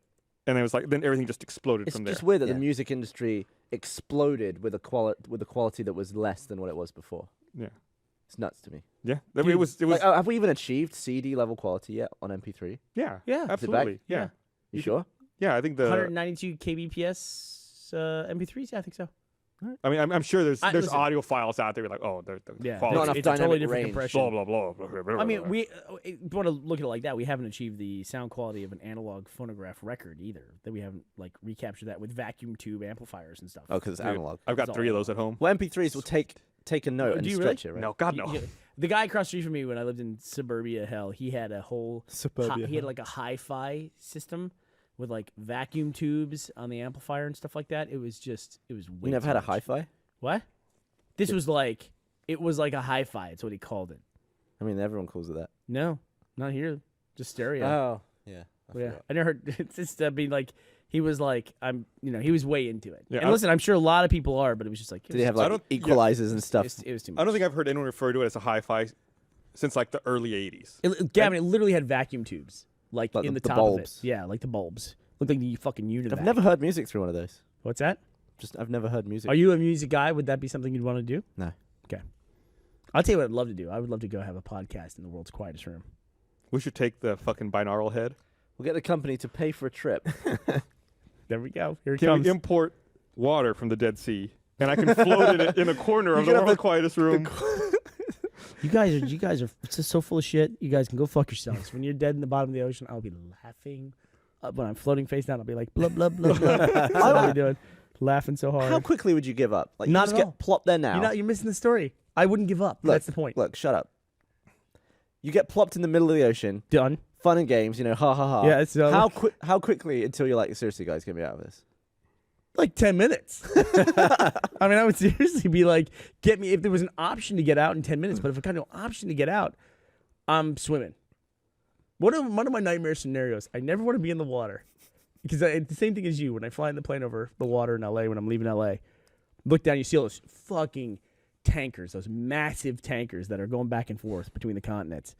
and it was like then everything just exploded It's from there. just weird that Yeah. the music industry exploded with a quality that was less than what it was before. Yeah. It's nuts to me. Yeah, I mean, Dude, it was Like, have we even achieved CD level quality yet on MP3? yeah, Yeah. absolutely, Yeah. yeah, You sure? yeah. I think the 192 kbps MP3s. Yeah, I think so. I mean, I'm sure there's Listen. audio files out there like, oh, they're Yeah. quality, Not enough It's a totally dynamic different range. compression. blah blah blah. blah I mean, blah. we want to look at it like that. We haven't achieved the sound quality of an analog phonograph record either. That we haven't like recaptured that with vacuum tube amplifiers and stuff. Oh, because it's Dude, analog. I've got It's 3 of all- those at home. Well, MP3s will take a note Do and you stretch it, right? No, God no. The guy across the street from me when I lived in suburbia hell, he had a whole he had like a hi-fi system with like vacuum tubes on the amplifier and stuff like that. It was way You never too had a much. hi-fi? What? This was like it was like a hi-fi. It's what he called it. I mean, everyone calls it that. No, not here. Just stereo. Oh, yeah. But yeah, I never heard. It's just like he was like he was way into it. Yeah, and I- listen, I'm sure a lot of people are, but it was just like Did they have I like don't- yeah. equalizers and stuff? it was too much. I don't think I've heard anyone refer to it as a hi-fi since like the early 80s. Gavin, it literally had vacuum tubes like Like in the the top bulbs. of it. Yeah, like the bulbs. Looked like the fucking unit. I've never heard music through one of those. What's that? I've never heard music. Are you a music guy? Would that be something you'd want to do? No. Okay. I'll tell you what I'd love to do. I would love to go have a podcast in the world's quietest room. We should take the fucking binaural head. We'll get the company to pay for a trip. There we go. Here it Can comes. we import water from the Dead Sea? And I can float it in a corner of the can have world's quietest room. You guys are just so full of shit. You guys can go fuck yourselves. When you're dead in the bottom of the ocean, I'll be laughing. When I'm floating face down, I'll be like blah blah blah blah. That's what I'll be doing, laughing so hard. How quickly would you give up? Like, Not you just at get all. plopped there now. You're missing the story. I wouldn't give up. Look, That's the point. Look, shut up. You get plopped in the middle of the ocean. Done. Fun and games, ha ha ha. Yeah, it's How quickly until you're like, seriously, guys, get me out of this? like 10 minutes. I mean, I would seriously be like, get me if there was an option to get out in 10 minutes. But if I got no option to get out, I'm swimming. One of my nightmare scenarios, I never want to be in the water. Because it's the same thing as you. When I fly in the plane over the water in L.A., when I'm leaving L.A., look down, you see all those fucking tankers, those massive tankers that are going back and forth between the continents.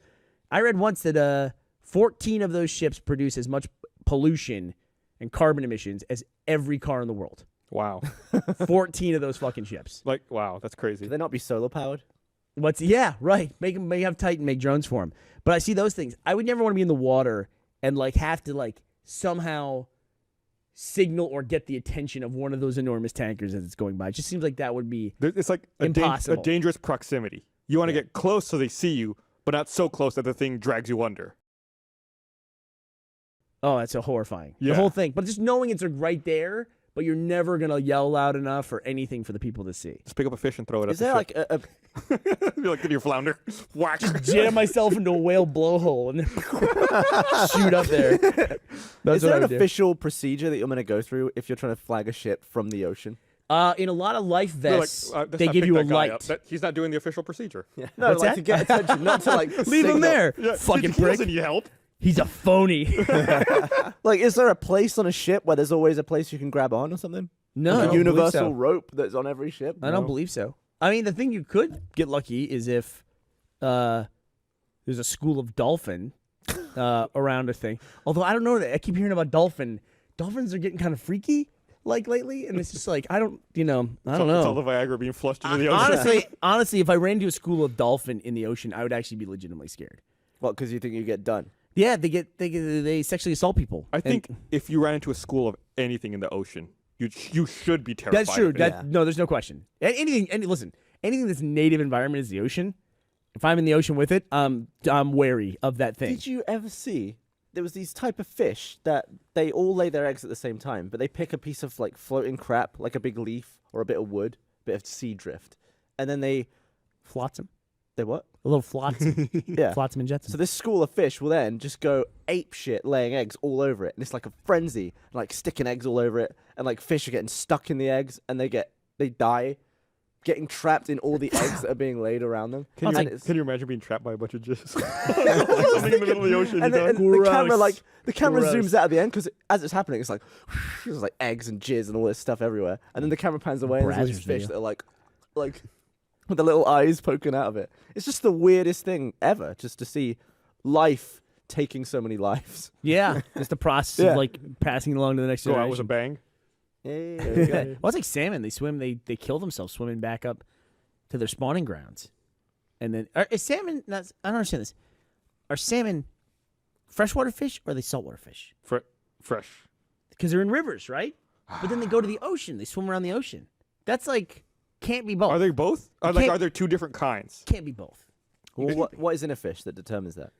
I read once that 14 of those ships produce as much pollution and carbon emissions as every car in the world. Wow. 14 of those fucking ships. Like, wow, that's crazy. Could they not be solar powered? Yeah, right. Make have Titan make drones for them. But I see those things. I would never want to be in the water and like have to like somehow signal or get the attention of one of those enormous tankers as it's going by. It just seems like that would be It's like a impossible. dangerous proximity. You want to get close so they see you, but not so close that the thing drags you under. Oh, that's so horrifying. Yeah. The whole thing. But just knowing it's like right there, but you're never going to yell loud enough or anything for the people to see. Just pick up a fish and throw it at Is the there ship. like a Be like, get your flounder. Whack. Jam myself into a whale blowhole and then shoot up there. That's is there what I an would do. official procedure that you're going to go through if you're trying to flag a ship from the ocean? In a lot of life They're vests, let's they not give pick you a that guy light. up. He's not doing the official procedure. Yeah. No, What's like that? to get attention, not to like Leave him signal. there, Yeah, fucking he prick. doesn't need help. He's a phony. Like, is there a place on a ship where there's always a place you can grab on or something? No, Like I a don't believe universal so. rope that's on every ship? I don't believe so. I mean, the thing you could get lucky is if there's a school of dolphin around a thing. Although I don't know that I keep hearing about dolphin. Dolphins are getting kind of freaky like lately, and it's just like I don't know. It's all the Viagra being flushed into the ocean. Honestly, if I ran into a school of dolphin in the ocean, I would actually be legitimately scared. What, because you think you get done? Yeah, they sexually assault people. I think if you ran into a school of anything in the ocean, you should be terrified. That's true. of it. Yeah. No, there's no question. Listen, anything that's native environment is the ocean. If I'm in the ocean with it, I'm wary of that thing. Did you ever see? There was these type of fish that they all lay their eggs at the same time, but they pick a piece of like floating crap, like a big leaf or a bit of wood, bit of sea drift, and then they Flotsam, they what? a little flotsam, Yeah. flotsam and jetsam. So this school of fish will then just go ape shit, laying eggs all over it, and it's like a frenzy, like sticking eggs all over it, and like fish are getting stuck in the eggs, and they die, getting trapped in all the eggs that are being laid around them. Can And you, it's- can you imagine being trapped by a bunch of jizz? Something in the middle of the ocean. and you the, know? and the camera Gross. zooms Gross. out at the end because as it's happening, it's like there's like eggs and jizz and all this stuff everywhere, and then the camera pans away and there's all these Brazzers fish video. that are like with the little eyes poking out of it. It's just the weirdest thing ever, just to see life taking so many lives. Yeah, it's the process Yeah. of like passing it along to the next Go generation. out with a bang. Hey. Well, it's like salmon. They swim. They kill themselves swimming back up to their spawning grounds, and then is salmon? I don't understand this. Are salmon freshwater fish or are they saltwater fish? Fresh. Because they're in rivers, right? But then they go to the ocean. They swim around the ocean. That's like can't be both. Are they both? You Are can't- there two different kinds? Can't be both. Well, what is in a fish that determines that?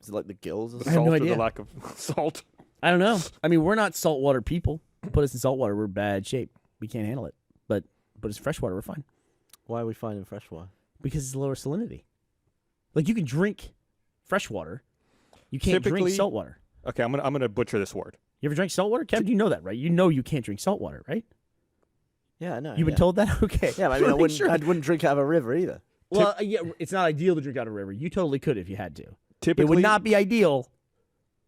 Is it like the gills or The I have something? no salt or idea. the lack of salt. I don't know. I mean, we're not saltwater people. Put us in saltwater, we're bad shape. We can't handle it. But it's freshwater, we're fine Why are we finding freshwater? because it's lower salinity. Like you can drink freshwater, you can't Typically- drink saltwater. Okay, I'm gonna butcher this word. You ever drank saltwater, Kevin? You know that, right? You know you can't drink saltwater, right? Yeah, I know. You've been told that, okay? Yeah, I mean, Sure. I wouldn't drink out of a river either. Well, yeah, it's not ideal to drink out of a river. You totally could if you had to. Typically, It would not be ideal,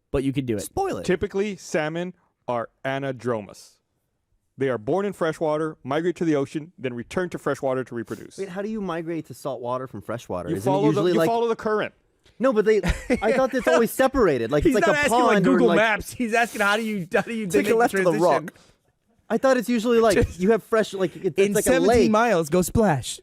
but you could do it. Spoil it. Typically, salmon are anadromous. They are born in freshwater, migrate to the ocean, then return to freshwater to reproduce. Wait, how do you migrate to salt water from freshwater? You Isn't it follow usually like the current. no? But I thought it's always separated. Like He's it's not like a asking pond like or Google like Maps. He's asking how do you Take make a the left of the transition? rock. I thought it's usually like you have fresh like it's In like a 17 lake. miles, go splash.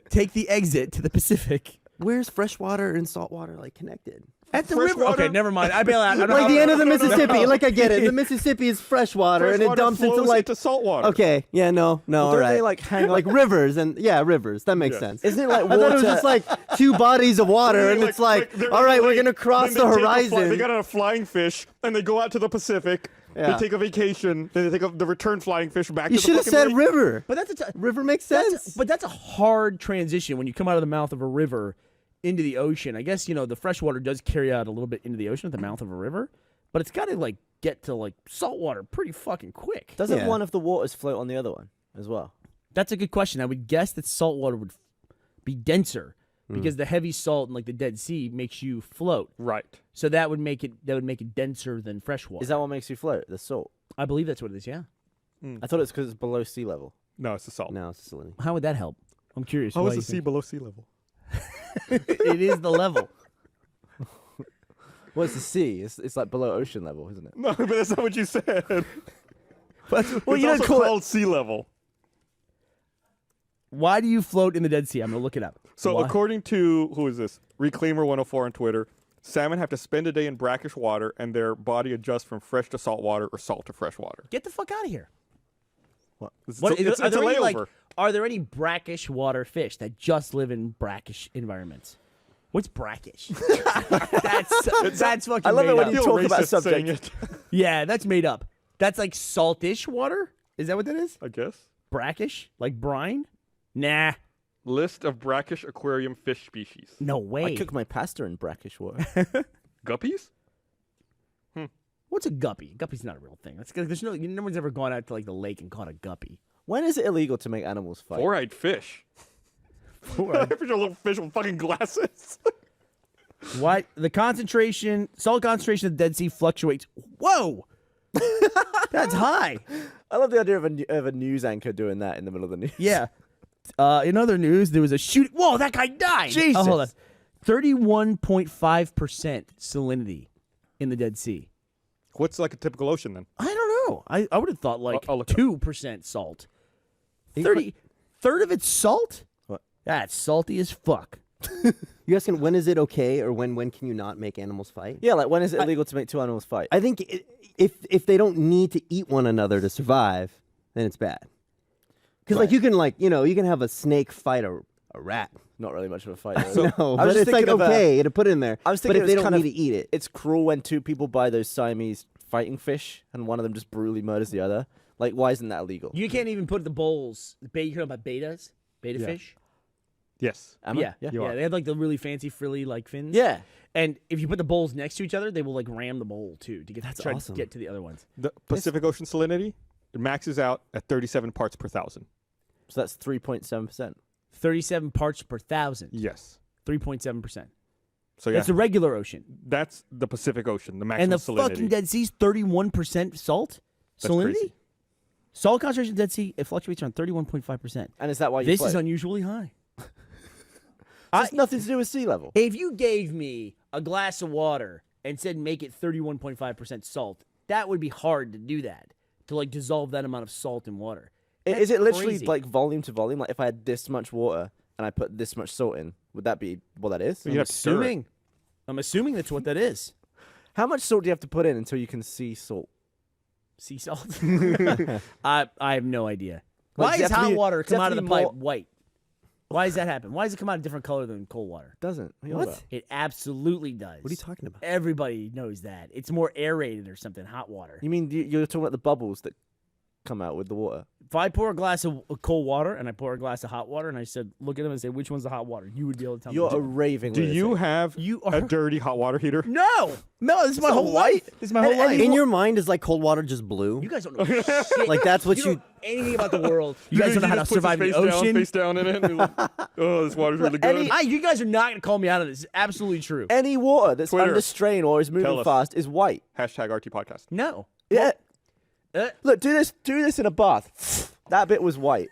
Take the exit to the Pacific. Where's freshwater and saltwater like connected? At the Fresh river. water? Okay, never mind. I bail out. I don't Like know. the end of the no, no, Mississippi. no. Like I get it. The Mississippi is freshwater and it Freshwater dumps into flows like into saltwater. okay, yeah, no, all Don't right. they like hang like rivers and rivers. That makes Yes. sense. Isn't it like I thought it was water? just like two bodies of water, and it's like, they're all right, in a we're lake, gonna cross then the they take a horizon. they got on a flying fish, and they go out to the Pacific. Yeah. They take a vacation. Then they take the return flying fish back You to the should have fucking said lake. river. But that's River makes that's sense. but that's a hard transition when you come out of the mouth of a river into the ocean. I guess the freshwater does carry out a little bit into the ocean at the mouth of a river, but it's got to like get to like saltwater pretty fucking quick. Doesn't Yeah. one of the waters float on the other one as well? That's a good question. I would guess that saltwater would be denser because the heavy salt in like the Dead Sea makes you float. Right. So that would make it denser than freshwater. Is that what makes you float? The salt. I believe that's what it is. Yeah. I thought it's because it's below sea level. No, it's the salt. No, it's salinity. How would that help? I'm curious. How why is you the sea think- below sea level? It is the level. Well, it's the sea. It's like below ocean level, isn't it? No, but that's not what you said. Well, It's you don't also call called sea level. Why do you float in the Dead Sea? I'm gonna look it up. So Why? according to who is this? Reclaimer 104 on Twitter, salmon have to spend a day in brackish water, and their body adjusts from fresh to salt water or salt to fresh water. Get the fuck out of here. It's, What, it's, are, it's a there any, layover. are there any brackish water fish that just live in brackish environments? What's brackish? that's fucking I love made it when up. you I feel talk about racist saying subject. it, Yeah, that's made up. That's like saltish water? Is that what that is? I guess. Brackish? Like brine? Nah. List of brackish aquarium fish species. No way. I cook my pasta in brackish water. Guppies? What's a guppy? Guppy's not a real thing. There's no one's ever gone out to like the lake and caught a guppy. When is it illegal to make animals fight? Four-eyed fish. Four-eyed fish are little fish with fucking glasses. What? The salt concentration of the Dead Sea fluctuates. Whoa! That's high. I love the idea of a news anchor doing that in the middle of the news. Yeah. In other news, there was a shooting. Whoa, that guy died. Jesus. Oh, hold on. 31.5% salinity in the Dead Sea. What's like a typical ocean then? I don't know. I would have thought like I'll look it up. 2% salt. 30 of it's salt? What? That's salty as fuck. You asking when is it okay or when can you not make animals fight? Yeah, like when is it illegal to make two animals fight? I think if they don't need to eat one another to survive, then it's bad. Because like you can have a snake fight a rat. Not really much of a fight. Though. No, I was but just it's like thinking of, okay to put in there. I was but thinking if they it was don't kind need of- to eat it, It's cruel when two people buy those Siamese fighting fish and one of them just brutally murders the other. Like, why isn't that illegal? You can't even put the bowls. You know about betas? Beta Yeah. fish? Yes. Am I? Yeah. Yeah. You are. They have like the really fancy frilly like fins. Yeah. And if you put the bowls next to each other, they will like ram the bowl too to That's try awesome. to get to the other ones. The Pacific Ocean salinity, it maxes out at 37 parts per thousand. So that's 3.7%. 37 parts per thousand. Yes. 3.7%. So yeah, That's the regular ocean. that's the Pacific Ocean, the maximum And the salinity. fucking Dead Sea's 31% salt That's salinity. crazy. Salt concentration of Dead Sea, it fluctuates around 31.5%. And is that why you This play? is unusually high. It's nothing to do with sea level. If you gave me a glass of water and said make it 31.5% salt, that would be hard to do that, to like dissolve that amount of salt in water. Is it literally crazy. like volume to volume? Like if I had this much water and I put this much salt in, would that be what that is? You have to stir it. I'm assuming that's what that is. How much salt do you have to put in until you can see salt? Sea salt? I have no idea. Like, Why does it does have to hot be- water does it come have out to of the be pipe more- white? Why does that happen? Why does it come out a different color than cold water? Doesn't. What? It absolutely does. What are you talking about? Everybody knows that. It's more aerated or something, hot water. You mean you're talking about the bubbles that come out with the water? If I pour a glass of cold water and I pour a glass of hot water and I said, look at them and say, which one's the hot water? You would be able to tell You're me. a raving. Do you lunatic. have You a are- dirty hot water heater? No! This is my not whole white. life. This is my whole life. In your mind, is like cold water just blue? You guys don't know shit. Like that's what you you. don't know anything about the world. You guys don't know how to just puts his survive in the face down, ocean. face down in it. And he's like, oh, this water's really good. You guys are not going to call me out of this. It's absolutely true. Any water that's Twitter. under strain or is Tell moving us. fast is white. Hashtag RT Podcast. No. Yeah. Uh, Look, do this in a bath. That bit was white.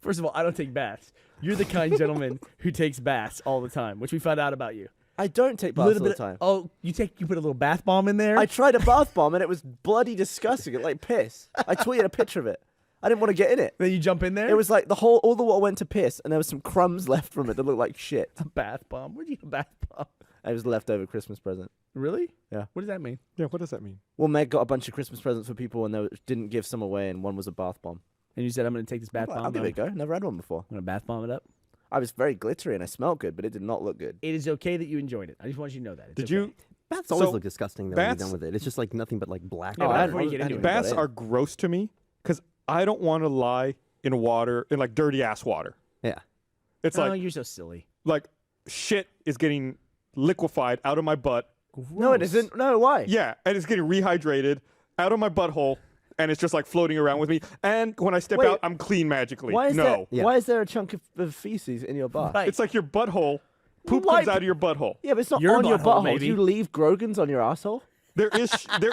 First of all, I don't take baths. You're the kind gentleman who takes baths all the time, which we found out about you. I don't take baths all the time. Oh, you put a little bath bomb in there? I tried a bath bomb and it was bloody disgusting. It like piss. I tweeted a picture of it. I didn't want to get in it. Then you jump in there? It was like all the water went to piss and there was some crumbs left from it that looked like shit. a bath bomb. Where'd you get a bath bomb? It was a leftover Christmas present. Really? Yeah. What does that mean? Yeah, what does that mean? Well, Meg got a bunch of Christmas presents for people and they didn't give some away and one was a bath bomb. And you said, I'm going to take this bath bomb. I'll give it a go. Never had one before. I'm going to bath bomb it up. I was very glittery and I smelled good, but it did not look good. It is okay that you enjoyed it. I just want you to know that. It's Did okay. you? Bats always So, look disgusting though when you're bats- done with it. It's just like nothing but like black. Yeah, Oh, but I before you hadn't- get I into hadn't it. got Bats in. are gross to me because I don't want to lie in water, in like dirty ass water. Yeah. It's Oh, like you're so silly. shit is getting liquefied out of my butt. No, it isn't. No, why? Yeah, and it's getting rehydrated out of my butthole, and it's just like floating around with me. And when I step Wait, out, I'm clean magically. Why is no, Yeah. Why is there a chunk of feces in your bath? Right. it's like your butthole. Poop Wipe- comes out of your butthole. Yeah, but it's not Your on your butthole, butthole. maybe. Do you leave Grogan's on your asshole? There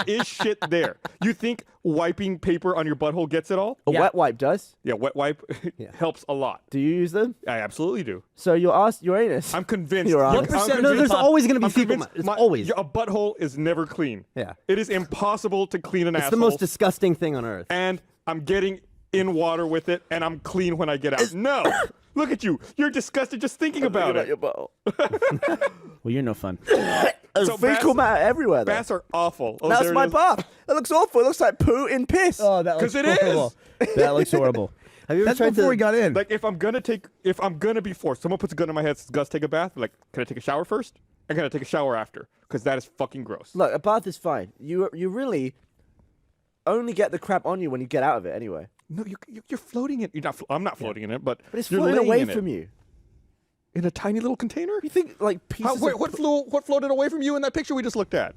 is shit there. You think wiping paper on your butthole gets it all? A Yeah. wet wipe does. Yeah, wet wipe helps a lot. Do you use them? I absolutely do. So your anus. I'm convinced. Your I'm honest. percentage No, of there's pop- always gonna be I'm fecal. convinced It's always. a butthole is never clean. Yeah. It is impossible to clean an It's asshole. the most disgusting thing on earth. And I'm getting in water with it, and I'm clean when I get out. No, look at you. You're disgusted just thinking about it. your butthole. Well, you're no fun. There's So fecal bats- matter everywhere. Though. Bats are awful. Oh, That's there it my is. bath. That looks awful. It looks like poo in piss. Oh, that looks 'Cause it is. horrible. That looks horrible. Have you ever That's tried before to? we got in. Like if I'm gonna be forced, someone puts a gun in my head, says, Gus, take a bath. Like, can I take a shower first? And can I take a shower after? Because that is fucking gross. Look, a bath is fine. You really only get the crap on you when you get out of it anyway. No, you're floating in. I'm not floating in it, but But it's you're floating laying away in from it. you. In a tiny little container. You think like pieces of What floated away from you in that picture we just looked at?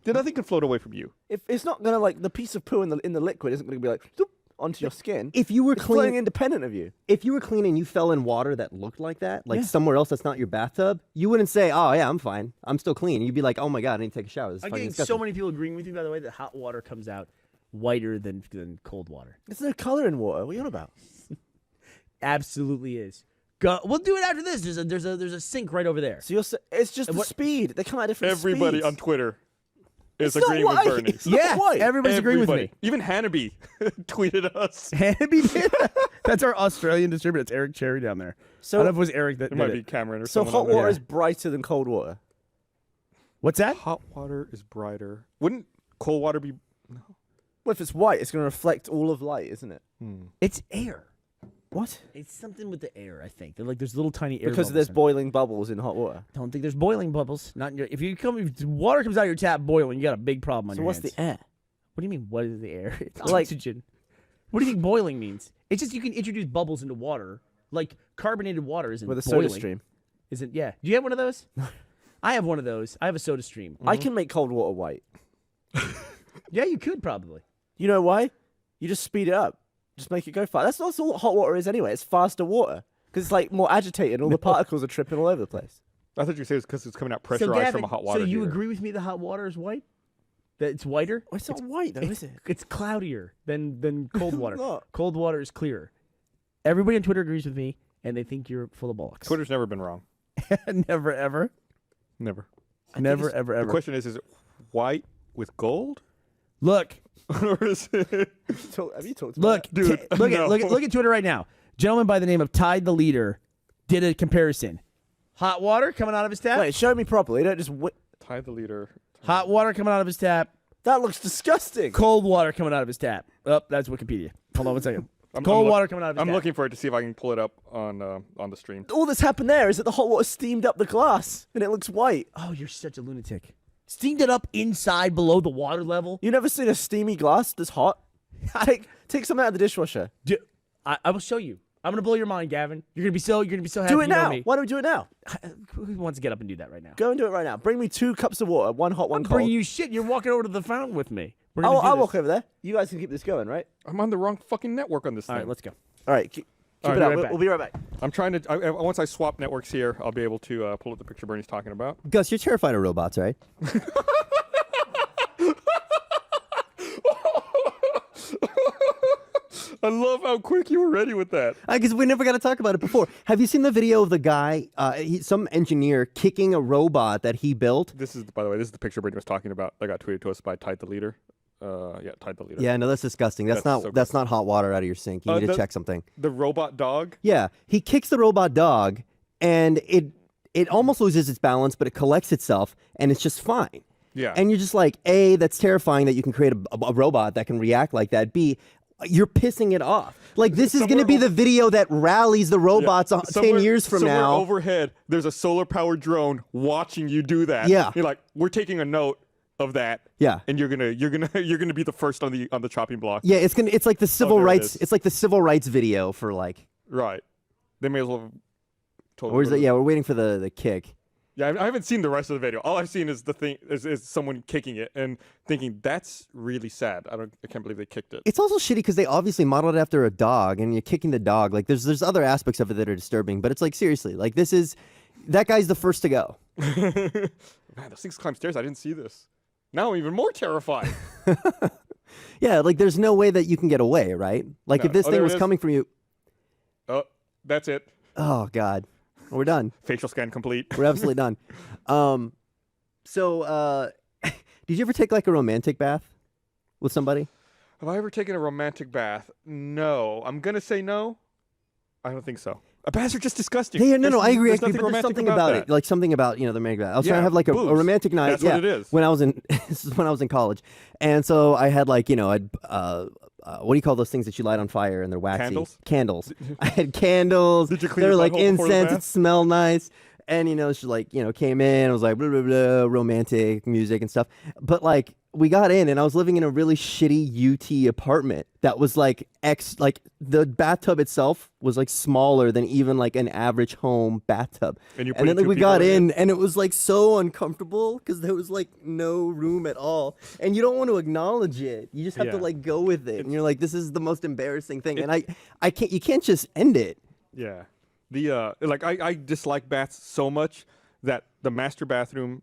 Did nothing can float away from you? if it's not gonna like the piece of poo in the liquid isn't gonna be like "Zoop," onto your skin. If you were It's flowing clean, independent of you. if you were clean and you fell in water that looked like that, like somewhere else that's not your bathtub, you wouldn't say, "Oh yeah, I'm fine. I'm still clean." You'd be like, "Oh my god, I need to take a shower." This is I'm fucking getting disgusting. so many people agreeing with me, by the way, that hot water comes out whiter than cold water. There's no color in water. What are you on about? Absolutely is. Go. We'll do it after this. There's a sink right over there. So it's just the What- speed. They come at different Everybody speeds. on Twitter is It's not agreeing with white. Burnie. It's not white. everybody's agreeing with Everybody. me. Even Hannibal tweeted us. Hannibal did. That's our Australian distributor. It's Eric Cherry down there. So- I don't know if it was Eric that It did might it. be Cameron or So someone. hot on there. water is brighter than cold water. What's that? Hot water is brighter. Wouldn't cold water be? Well, if it's white, it's going to reflect all of light, isn't it? It's air. What? It's something with the air, I think. They're like there's little tiny air Because bubbles there's in it. boiling bubbles in hot water. Don't think there's boiling bubbles. Not in your, if water comes out of your tap boiling, you got a big problem on So your what's hands. the air? What do you mean? What is the air? It's Like- oxygen. What do you think boiling means? It's just you can introduce bubbles into water. Like carbonated water isn't With a boiling. soda stream. Isn't yeah? Do you have one of those? I have one of those. I have a soda stream. I can make cold water white. Yeah, you could probably. You know why? You just speed it up. Just make it go fast. That's all hot water is anyway. It's faster water. Because it's like more agitated. All the particles are tripping all over the place. I thought you said it's because it's coming out So pressurized Gavin, from a hot water. so you heater. agree with me? The hot water is white. That it's whiter. Well, it's not white though, is it? It's cloudier than cold water. not. Cold water is clearer. Everybody on Twitter agrees with me, and they think you're full of bollocks. Twitter's never been wrong. Never ever. Never. Never ever The ever. question is it white with gold? Look, Or is it? Have you talked about look, that? Dude, look no. at look at Twitter right now. Gentleman by the name of Tide the Leader did a comparison. Hot water coming out of his tap. Wait, show me properly. Don't just. Ty the leader. Hot water coming out of his tap. That looks disgusting. Cold water coming out of his tap. Oh, that's Wikipedia. Hold on one second. I'm Cold look- water coming out of his I'm tap. looking for it to see if I can pull it up on the stream. All that's happened there is that the hot water steamed up the glass and it looks white. Oh, you're such a lunatic. Steamed it up inside below the water level. You never seen a steamy glass this hot? Take some out of the dishwasher. I will show you. I'm gonna blow your mind, Gavin. You're gonna be so happy. Do it you know now. me. Why don't we do it now? Who wants to get up and do that right now? Go and do it right now. Bring me 2 cups of water, one hot, one I'm cold. bringing you shit. You're walking over to the fountain with me. We're gonna do I'll this. walk over there. You guys can keep this going, right? I'm on the wrong fucking network on this All thing. right, let's go. All right, keep All right, it be up. right We'll, back. we'll be right back. I'm trying to. Once I swap networks here, I'll be able to pull up the picture Bernie's talking about. Gus, you're terrified of robots, right? I love how quick you were ready with that. Because we never got to talk about it before. Have you seen the video of the guy, some engineer, kicking a robot that he built? This is, by the way, this is the picture Bernie was talking about that got tweeted to us by Tide the Leader. Yeah, Tide the Leader. Yeah, no, that's disgusting. That's That's so not hot water out of your sink. You need to the- check something. The robot dog. Yeah, he kicks the robot dog, and it almost loses its balance, but it collects itself, and it's just fine. Yeah. And you're just like, A, that's terrifying that you can create a robot that can react like that. B, you're pissing it off. Like, this is going to be the video that rallies the robots 10 years from somewhere now. overhead, there's a solar-powered drone watching you do that. Yeah. You're like, we're taking a note of that. Yeah. And you're gonna be the first on the chopping block. Yeah, it's like the civil there it rights. is. It's like the civil rights video for like. Right. They may as well have told Or is us. it? Yeah, we're waiting for the kick. Yeah, I haven't seen the rest of the video. All I've seen is the thing is someone kicking it and thinking that's really sad. I can't believe they kicked it. It's also shitty because they obviously modeled it after a dog, and you're kicking the dog. Like, there's other aspects of it that are disturbing, but it's like, seriously, like, that guy's the first to go. Man, those things climb stairs. I didn't see this. Now I'm even more terrified. Yeah, like, there's no way that you can get away, right? Like, No. if this Oh, thing there was it is. coming from you, Oh, that's it. oh god, we're done. Facial scan complete. We're absolutely done. So, did you ever take like a romantic bath with somebody? Have I ever taken a romantic bath? No. I'm gonna say no. I don't think so. Baths are just disgusting. Yeah, no, I agree. There's But nothing there's romantic something about that. it, like something about the romantic bath. I was trying Yeah, to have like a boobs. romantic night. That's yeah, what it is. When I was in this is when I was in college, and so I had like I'd what do you call those things that you light on fire and they're waxy? Candles? Candles. I had candles. Did you clean They were your like butthole before the incense. It bath? smelled nice. And she like came in. I was like blah blah blah, romantic music and stuff. But like we got in, and I was living in a really shitty UT apartment that was like the bathtub itself was like smaller than even like an average home bathtub. And you then like, we got in, and it was like so uncomfortable because there was like no room at all, and you don't want to acknowledge it. You just have to like go with it, and you're like, this is the most embarrassing thing, and I can't. You can't just end it. Yeah. The like I dislike baths so much that the master bathroom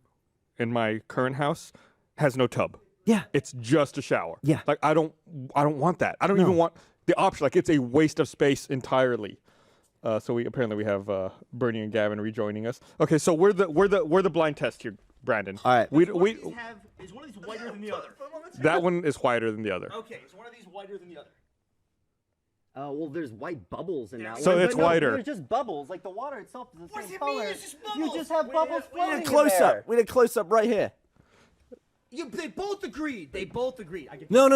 in my current house has no tub. Yeah. It's just a shower. Yeah. Like I don't want that. I don't even want the option. Like it's a waste of space entirely. So we have Burnie and Gavin rejoining us. Okay, so we're the blind test here, Brandon. All right. Is one of these whiter than the other? That one is whiter than the other. Okay, is one of these whiter than the other? Well, there's white bubbles in that So one. it's whiter. There's just bubbles. Like the water itself is the What same does it color. mean it's just You bubbles? just have bubbles floating We in need a close there. up. We need a close up right here. They both agreed. No.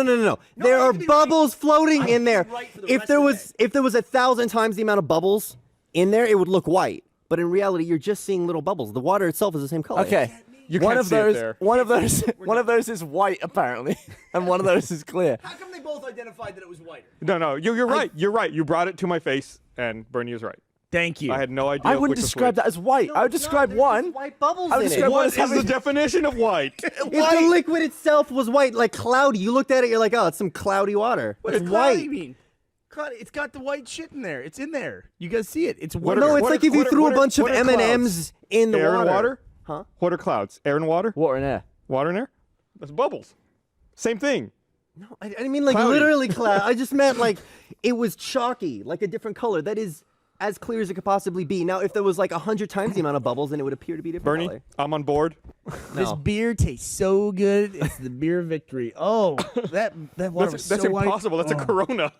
There I are can be bubbles floating in there. right for the If rest there of the was 1,000 times the amount of bubbles in there, it would look white. But in reality, you're just seeing little bubbles. The water itself is the same color. Okay. You one can't of see it those. there. One of those is white apparently, and one of those is clear. How come they both identified that it was whiter? No, you're right. You're right. You brought it to my face, and Bernie is right. Thank you. I had no idea. I wouldn't which was describe which. that as white. I would describe one. White bubbles I would in describe it. one What as is having. the definition of white? If the liquid itself was white, like cloudy, you looked at it, you're like, oh, it's some cloudy water. What It's does cloudy white. mean? Cloudy, it's got the white shit in there. It's in there. You guys see it. It's What white. are- No, it's what like are- if you what are- threw what a are- bunch of what are M&Ms in the Air water. and water? Huh? What are clouds? Air and water? Water and air. Water and air? That's bubbles. Same thing. No, I didn't mean like Cloudy. literally cloud. I just meant like it was chalky, like a different color. That is as clear as it could possibly be. Now, if there was like 100 times the amount of bubbles, then it would appear to be different Bernie, color. I'm on board. This No. beer tastes so good. It's the beer of victory. Oh, that water was That's so white. impossible. That's a Corona.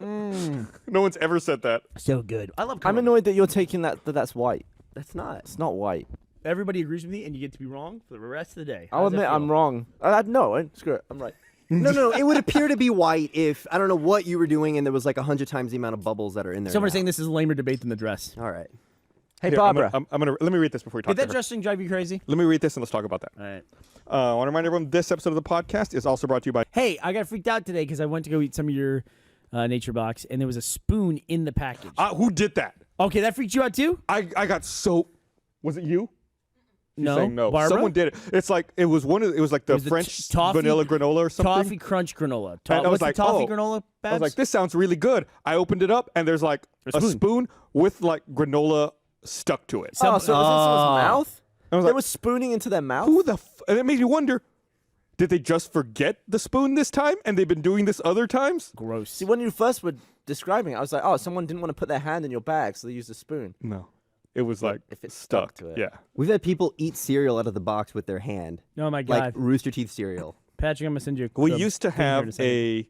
No one's ever said that. So good. I love I'm Corona. annoyed that you're taking that's white. That's not. It's not white. Everybody agrees with me, and you get to be wrong for the rest of the day. I'll How's that admit I'm feel? wrong. No, screw it. I'm right. No. It would appear to be white if I don't know what you were doing, and there was like 100 times the amount of bubbles that are in there. Someone's now. saying this is a lamer debate than the dress. All right. Hey, Here, Barbara. I'm gonna let me read this before we talk Did that to her. dress thing drive you crazy? Let me read this and let's talk about that. All right. I want to remind everyone this episode of the podcast is also brought to you by. Hey, I got freaked out today because I went to go eat some of your Nature Box, and there was a spoon in the package. Who did that? Okay, that freaked you out too? I got so. Was it you? She's No, saying no. Barbara? Someone did it. It's like it was one of. It was like the was the French toffee- vanilla granola or something. Toffee Crunch granola. And I was What's like, the toffee oh. granola, I was Babs? like, this sounds really good. I opened it up and there's like a spoon with like granola stuck to it. So it was in someone's mouth? I was They like, were spooning into their mouth? who the? And it made me wonder. Did they just forget the spoon this time, and they've been doing this other times? Gross. See, when you first were describing it, I was like, oh, someone didn't want to put their hand in your bag, so they used a spoon. No, it was like if it's stuck stuck to it. Yeah. We've had people eat cereal out of the box with their hand, Oh my like God. Rooster Teeth cereal. Patrick, I'm going to send you a We the used to thing here in have second.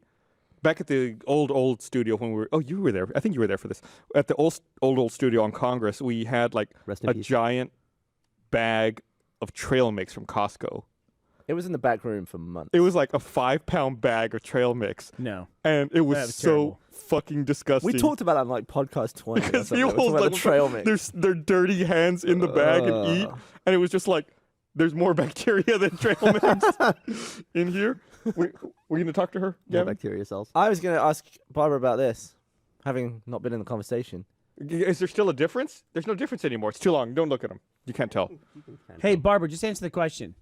back at the old studio when we were. Oh, you were there. I think you were there for this. At the old studio on Congress, we had like Rest in a peace. giant bag of trail mix from Costco. It was in the back room for months. It was like a 5-pound bag of trail mix, No. and it was, That was so terrible. fucking disgusting. We talked about that on like podcast 20 or because something. We you talked hold about like the trail mix. their dirty hands in the bag and eat, and it was just like there's more bacteria than trail mix in here. We're gonna talk to her, No Gavin? bacteria cells. I was going to ask Barbara about this, having not been in the conversation. Is there still a difference? There's no difference anymore. It's too long. Don't look at them. You can't tell. Hey, Barbara, just answer the question.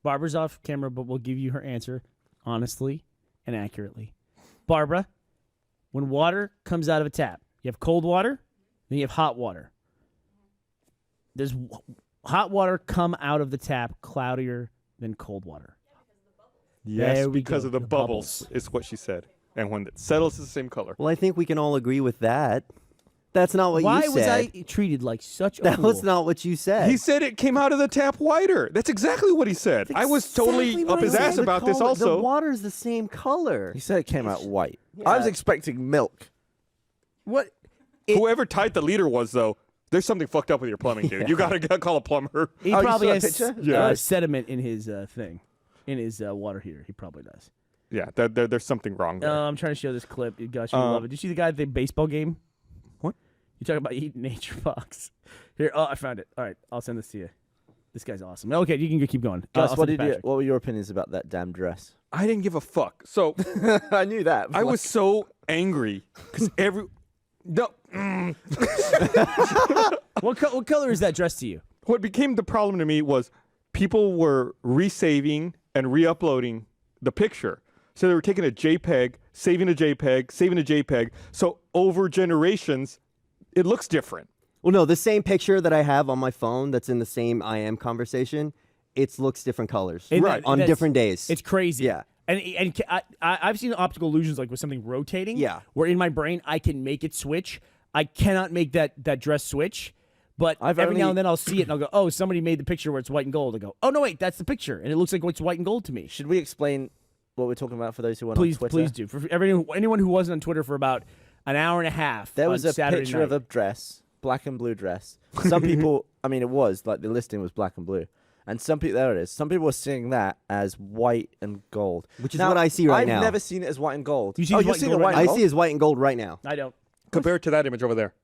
Barbara's off camera, but we'll give you her answer honestly and accurately. Barbara, when water comes out of a tap, you have cold water, then you have hot water. Does hot water come out of the tap cloudier than cold water? Yes, There we because go. of the The bubbles, bubbles. is what she said. And when it settles, it's the same color. Well, I think we can all agree with that. That's not what Why you was said. I treated like such a That fool? was not what you said. He said it came out of the tap whiter. That's exactly what he said. I was totally Exactly what up I his said. ass The about this color- also. The water's the same color. He said it came out white. I was expecting milk. What? Whoever tied the leader was, though, there's something fucked up with your plumbing, dude. You gotta call a plumber. He Oh, you probably saw a has picture? Yeah. sediment in his thing, in his water heater. He probably does. Yeah, there's something wrong there. I'm trying to show this clip. You guys should love it. Did you see the guy at the baseball game? What? You talking about eating Nature Box? Here, I found it. All right, I'll send this to you. This guy's awesome. Okay, you can keep going. Gus, I'll what send it to Patrick. were your opinions about that damn dress? I didn't give a fuck. So I knew that. I was so angry because What color is that dress to you? what became the problem to me was people were resaving and re-uploading the picture. So they were taking a JPEG, saving a JPEG, saving a JPEG. So over generations, it looks different. Well, no, the same picture that I have on my phone that's in the same I am conversation, it looks different colors. And Right. On different days. It's crazy. Yeah. And I've seen optical illusions like with something rotating. Yeah. Where in my brain I can make it switch. I cannot make that dress switch. But I've every now only- and then I'll see it and I'll go, oh, somebody made the picture where it's white and gold. I go, oh no, wait, that's the picture, and it looks like it's white and gold to me. Should we explain what we're talking about for those who weren't Please, on Twitter? please do. For anyone who wasn't on Twitter for about an hour and a half, There was on a Saturday picture night. of a dress, black and blue dress. Some people, I mean, it was like the listing was black and blue, and some people, there it is. Some people were seeing that as white and gold, Which is what I see right now. I've never seen it as white and gold. You see oh, it as you're white and seeing gold it right white now? and I gold? see as white and gold right now. I don't. Compared to that image over there.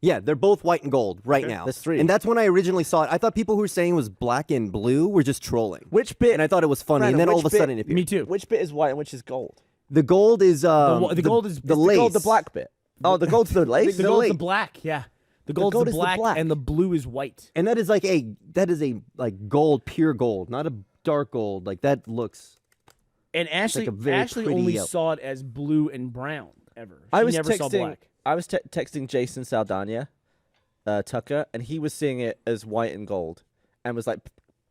Yeah, they're both white and gold right now. There's three. And that's when I originally saw it. I thought people who were saying it was black and blue were just trolling. Which bit? And I thought it was funny. Brandon, and then all which of a bit- sudden it appeared. Me too. Which bit is white and which is gold? The gold is The gold is- the it's lace. Gold, the black bit. Oh, the gold's the lace. The gold's the lace. black. Yeah. The gold's gold the is the black, black. and the blue is white. And that is a gold, pure gold, not a dark gold. Like that looks. And Ashley, a very Ashley pretty only yellow. saw it as blue and brown ever. She I was never saw texting. black. I was texting Jason Saldana, Tucker, and he was seeing it as white and gold, and was like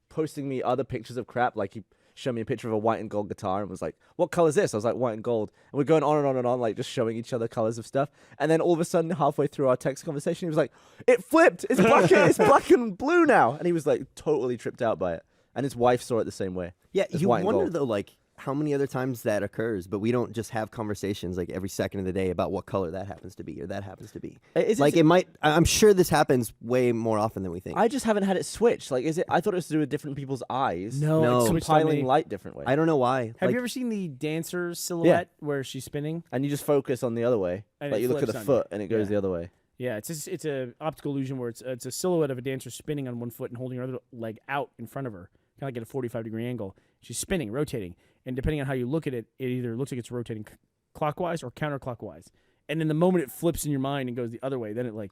posting me other pictures of crap. Like he showed me a picture of a white and gold guitar and was like, "What color is this?" I was like, "White and gold." And we're going on and on and on, like just showing each other colors of stuff. And then all of a sudden, halfway through our text conversation, he was like, "It flipped. It's black. It's black and blue now." And he was like totally tripped out by it. And his wife saw it the same way. Yeah, as you white and wonder gold. though, like how many other times that occurs, but we don't just have conversations like every second of the day about what color that happens to be or that happens to be. Is it- Like it might. I'm sure this happens way more often than we think. I just haven't had it switch. Like, is it? I thought it was to do with different people's eyes. No, No. it's switched on compiling me. light different way. I don't know why. Have Like, you ever seen the dancer silhouette where she's spinning? And you just focus on the other way. And Like it you look at flips a on foot you. and it goes Yeah. the other way. Yeah, it's a optical illusion where it's a silhouette of a dancer spinning on one foot and holding her other leg out in front of her, kind of like at a 45-degree angle. She's spinning, rotating, and depending on how you look at it, it either looks like it's rotating clockwise or counterclockwise. And then the moment it flips in your mind and goes the other way, then it like.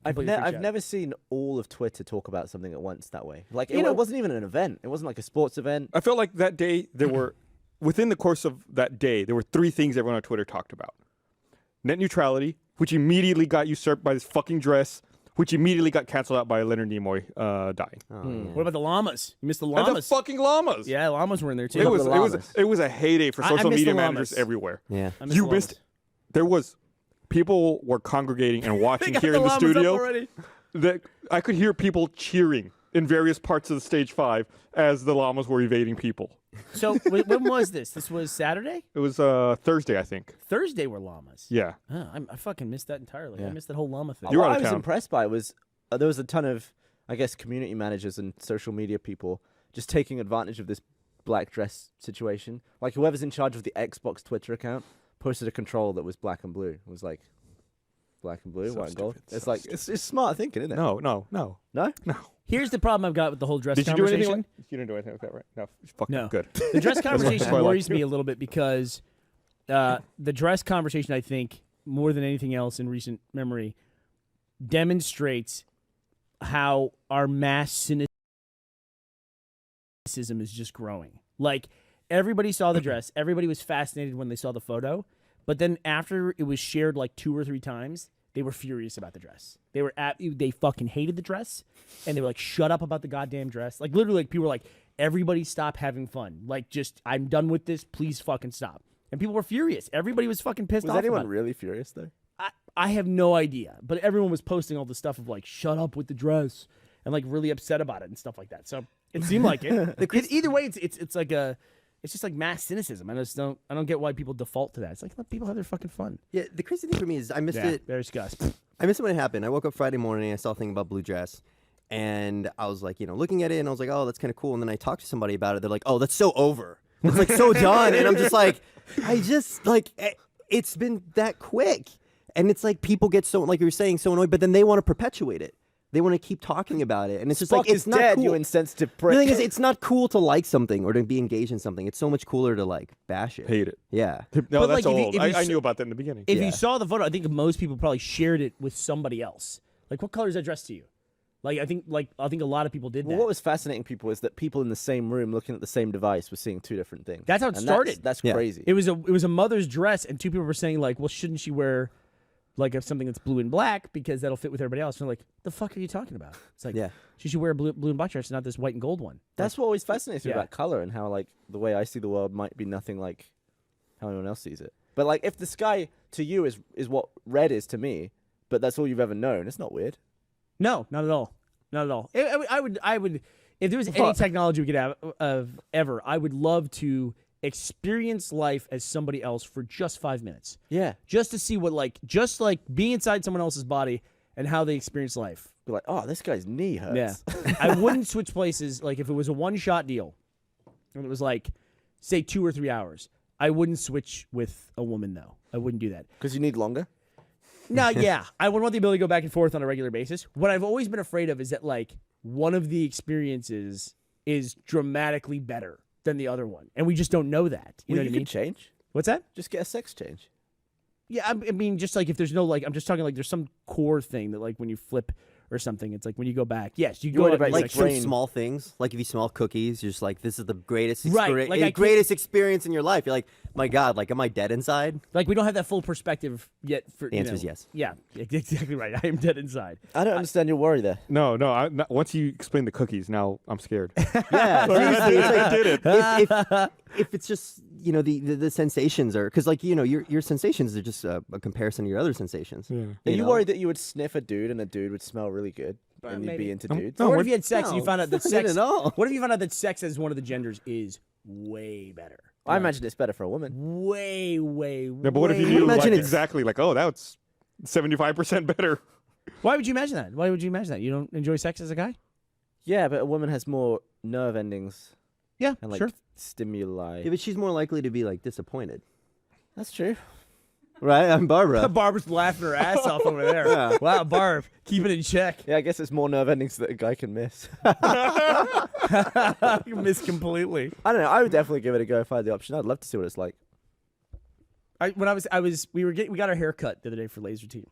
completely freaks you I've out. never seen all of Twitter talk about something at once that way. Like, You know- it wasn't even an event. It wasn't like a sports event. I felt like that day there were, within the course of that day, there were three things everyone on Twitter talked about. Net neutrality, which immediately got usurped by this fucking dress, which immediately got canceled out by Leonard Nimoy dying. What about the llamas? You missed the And the llamas. fucking llamas. Yeah, llamas were in there too. It was the it was llamas. it was a heyday for I social miss media the managers llamas. everywhere. yeah. I miss You the missed. llamas. There was people were congregating and watching Got here in the llamas up studio. already. That I could hear people cheering in various parts of the stage 5 as the llamas were evading people. So when was this? This was Saturday? It was Thursday, I think. Thursday were llamas. Yeah. Oh, I fucking missed that entirely. I Yeah. missed that whole llama thing. You were What out I of was town. impressed by was there was a ton of, I guess, community managers and social media people just taking advantage of this black dress situation. Like whoever's in charge of the Xbox Twitter account posted a control that was black and blue. It was like black and blue, So white and gold. stupid, It's so like it's smart thinking, isn't it? No. No? Here's the problem I've got with the whole dress Did you do conversation. anything? You didn't do anything with that, right? No. Fuck No. Good. The dress conversation why I like worries you. me a little bit because the dress conversation, I think, more than anything else in recent memory, demonstrates how our mass cynicism is just growing. Like, everybody saw the dress. Everybody was fascinated when they saw the photo. But then after it was shared like 2 or 3 times, they were furious about the dress. They fucking hated the dress, and they were like, "Shut up about the goddamn dress!" Like literally, like people were like, "Everybody stop having fun! Like, just I'm done with this. Please fucking stop!" And people were furious. Everybody was fucking pissed Was off. anyone about it. really furious though? I have no idea, but everyone was posting all the stuff of like, "Shut up with the dress," and like really upset about it and stuff like that. So it seemed like it. Either way, it's like it's just like mass cynicism. I don't get why people default to that. It's like let people have their fucking fun. Yeah, the crazy thing for me is I missed it. There's Gus. I missed it when it happened. I woke up Friday morning. I saw a thing about blue dress, and I was like, looking at it, and I was like, oh, that's kind of cool. And then I talked to somebody about it. They're like, oh, that's so over. It's like so done. And I'm just like, it's been that quick. And it's like people get so, like you were saying, so annoyed, but then they want to perpetuate it. They want to keep talking about it, and it's just Spock like it's is not dead, cool. you insensitive The prick. thing is, it's not cool to like something or to be engaged in something. It's so much cooler to like bash it. Hate it. Yeah. No, But, that's like, if you- old. if you I s- knew about that in the beginning. If Yeah. you saw the photo, I think most people probably shared it with somebody else. Like, what color is that dress to you? I think a lot of people did that. Well, what was fascinating people is that people in the same room looking at the same device were seeing two different things. That's how it And started. That's Yeah. crazy. It was a mother's dress, and two people were saying like, well, shouldn't she wear like something that's blue and black because that'll fit with everybody else? And they're like, the fuck are you talking about? It's like, Yeah. she should wear a blue and black dress, not this white and gold one. That's what always fascinates me Yeah. about color and how like the way I see the world might be nothing like how anyone else sees it. But like if the sky to you is what red is to me, but that's all you've ever known, it's not weird. No, not at all. Not at all. I would, if there was any What? technology we could have of ever, I would love to experience life as somebody else for just 5 minutes, Yeah. just to see what just be inside someone else's body and how they experience life. Be like, oh, this guy's knee hurts. Yeah, I wouldn't switch places. Like if it was a one-shot deal, and it was like, say 2 or 3 hours, I wouldn't switch with a woman though. I wouldn't do that. Because you need longer. No, yeah. I would want the ability to go back and forth on a regular basis. What I've always been afraid of is that, like, one of the experiences is dramatically better than the other one. And we just don't know that. You know what I mean? could change. What's that? Just get a sex change. Yeah, I mean, just like if there's no, like, I'm just talking like there's some core thing that, like, when you flip or something, it's like when you go back. Yes, you go worried out about and, your Like like, brain. some small things. Like if you smell cookies, you're just like, this is the greatest Right, experience. like I can't- greatest experience in your life. You're like, my God, like, am I dead inside? like we don't have that full perspective yet. For The answer is yes. Yeah, exactly right. I am dead inside. I don't understand your worry there. No. Once you explain the cookies, now I'm scared. Yeah, seriously, it's like, I did it. if it's just the sensations are because like your sensations are just a comparison to your other sensations. Yeah. Are you know? worried that you would sniff a dude and a dude would smell really good and you'd maybe. be into dudes? No, Or what what- if you had sex and you No, found out that not sex? at all. What if you found out that sex as one of the genders is way better? I imagine it's better for a woman. Way. Yeah, but what if you way- knew Imagine like, it's- exactly like, oh, that's 75% better? Why would you imagine that? Why would you imagine that? You don't enjoy sex as a guy? Yeah, but a woman has more nerve endings Yeah, and like sure. stimuli. Yeah, but she's more likely to be like disappointed, That's true. right? I'm Barbara. Barbara's laughing her ass off over there. Yeah. Wow, Barb, keep it in check. Yeah, I guess it's more nerve endings that a guy can miss. You missed completely. I don't know. I would definitely give it a go if I had the option. I'd love to see what it's like. We got our hair cut the other day for Laser Team.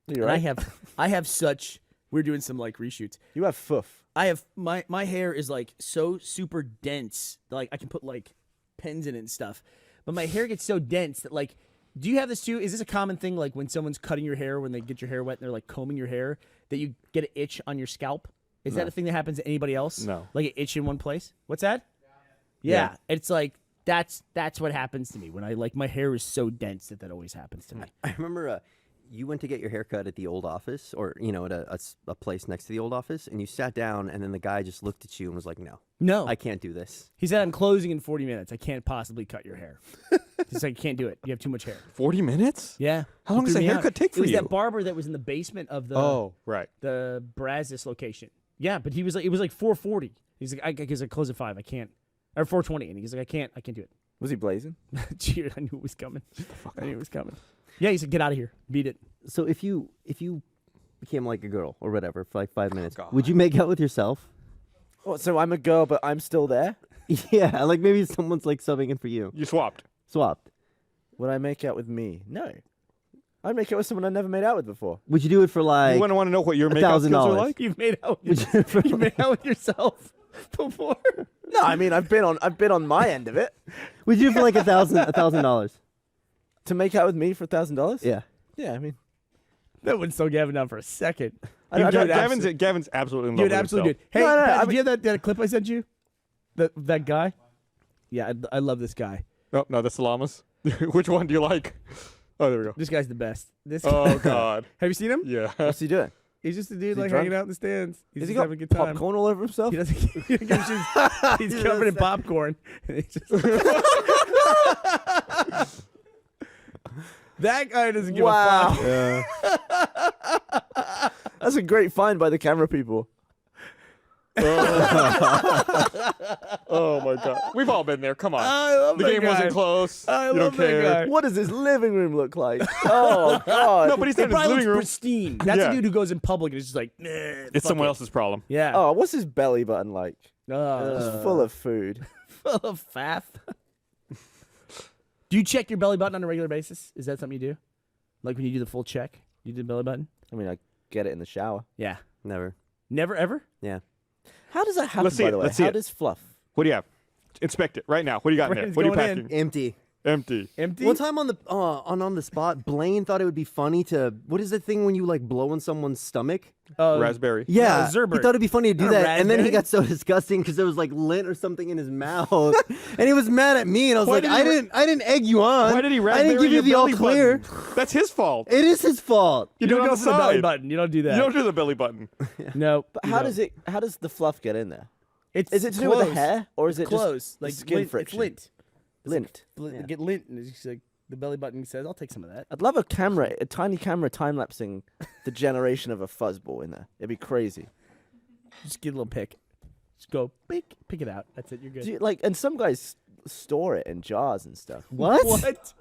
You're And right. I have such. We're doing some like reshoots. You have foof. I have my hair is like so super dense. Like I can put like pens in it and stuff. But my hair gets so dense that like, do you have this too? Is this a common thing? Like when someone's cutting your hair, when they get your hair wet and they're like combing your hair, that you get an itch on your scalp? Is that a thing that happens to anybody else? No. Like an itch in one place? What's that? Yeah. It's like that's what happens to me when I like my hair is so dense that always happens to me. I remember you went to get your hair cut at the old office, or at a place next to the old office, and you sat down, and then the guy just looked at you and was like, "No, No. I can't do this." He said I'm closing in 40 minutes. I can't possibly cut your hair. He's like, I can't do it. You have too much hair. 40 minutes? Yeah. How long He does threw a me haircut out. take for It was you? that barber that was in the basement of the Oh, right. the Brazos location. Yeah, but he was like, it was like 4:40. He's like, I close at 5. I can't, or 4:20, and he's like, I can't do it. Was he blazing? Cheers! I knew it was coming. I knew it was coming. Yeah, he said, get out of here, beat it. So if you became like a girl or whatever for like 5 minutes, God. would you make out with yourself? Oh, so I'm a girl, but I'm still there? Yeah, like maybe someone's like subbing in for you. You swapped. Swapped. Would I make out with me? No. I'd make out with someone I never made out with before. Would you do it for like? You want to know what your makeup skills are $1,000. like? You've made out. Would you for You made out with yourself before. No, I mean I've been on my end of it. would you do it for like $1,000? To make out with me for $1,000? Yeah. Yeah, I mean That wouldn't slow Gavin down for a second. I don't- Gavin's absolutely in love Dude, with absolutely, himself. dude. Hey, No, no, Pat, I did you have that clip I sent you? That guy? Yeah, I love this guy. Oh, no, that's the llamas. Which one do you like? Oh, there we go. This guy's the best. Oh, God. Have you seen him? Yeah. what's he doing? He's just a dude he like drunk? hanging out in the stands. He's Has he just got having a good time. popcorn all over himself? He doesn't. He's covered in popcorn. And he just that guy doesn't give a fuck. Yeah. That's a great find by the camera people. Oh my god, we've all been there. Come on, I love the that game guy. wasn't close. I you love don't care. that guy. What does his living room look like? Oh god. No, but he's It not in his probably looks living room. pristine. That's Yeah. a dude who goes in public and is just like, nah, It's fuck someone it. else's problem. Yeah. Oh, what's his belly button like? It's full of food. Full of faff. Do you check your belly button on a regular basis? Is that something you do? Like when you do the full check, you do the belly button? I mean, I get it in the shower. Yeah. Never. Never ever? Yeah. How does that happen, Let's see by it. the way? Let's see How it. does Fluff? What do you have? Inspect it right now. What do you got in there? Brandon's What are you going in. packing? Empty. Empty. Empty? One time on the spot, Blaine thought it would be funny to what is the thing when you like blow in someone's stomach? Raspberry. Yeah, Zerbert. he thought it'd be funny to do Not a that, and then he raspberry? got so disgusting because there was like lint or something in his mouth, and he was mad at me, and I was Why like, did he I didn't egg you on. Why did he I raspberry didn't give you your the all belly clear. button? That's his fault. It is his fault. You You do it don't on go the for the belly side. button. You don't do that. You don't do the belly button. No. But how does it? How does the fluff get in there? It's Is it to do with the close. hair, or is it Close. just Like skin lint. friction? It's lint. Lint. Yeah. Get lint, and it's just like the belly button says, "I'll take some of that." I'd love a tiny camera, time lapsing the generation of a fuzzball in there. It'd be crazy. Just get a little pick. Just go pick it out. That's it. You're good. Do you, like, and some guys store it in jars and stuff. What? What?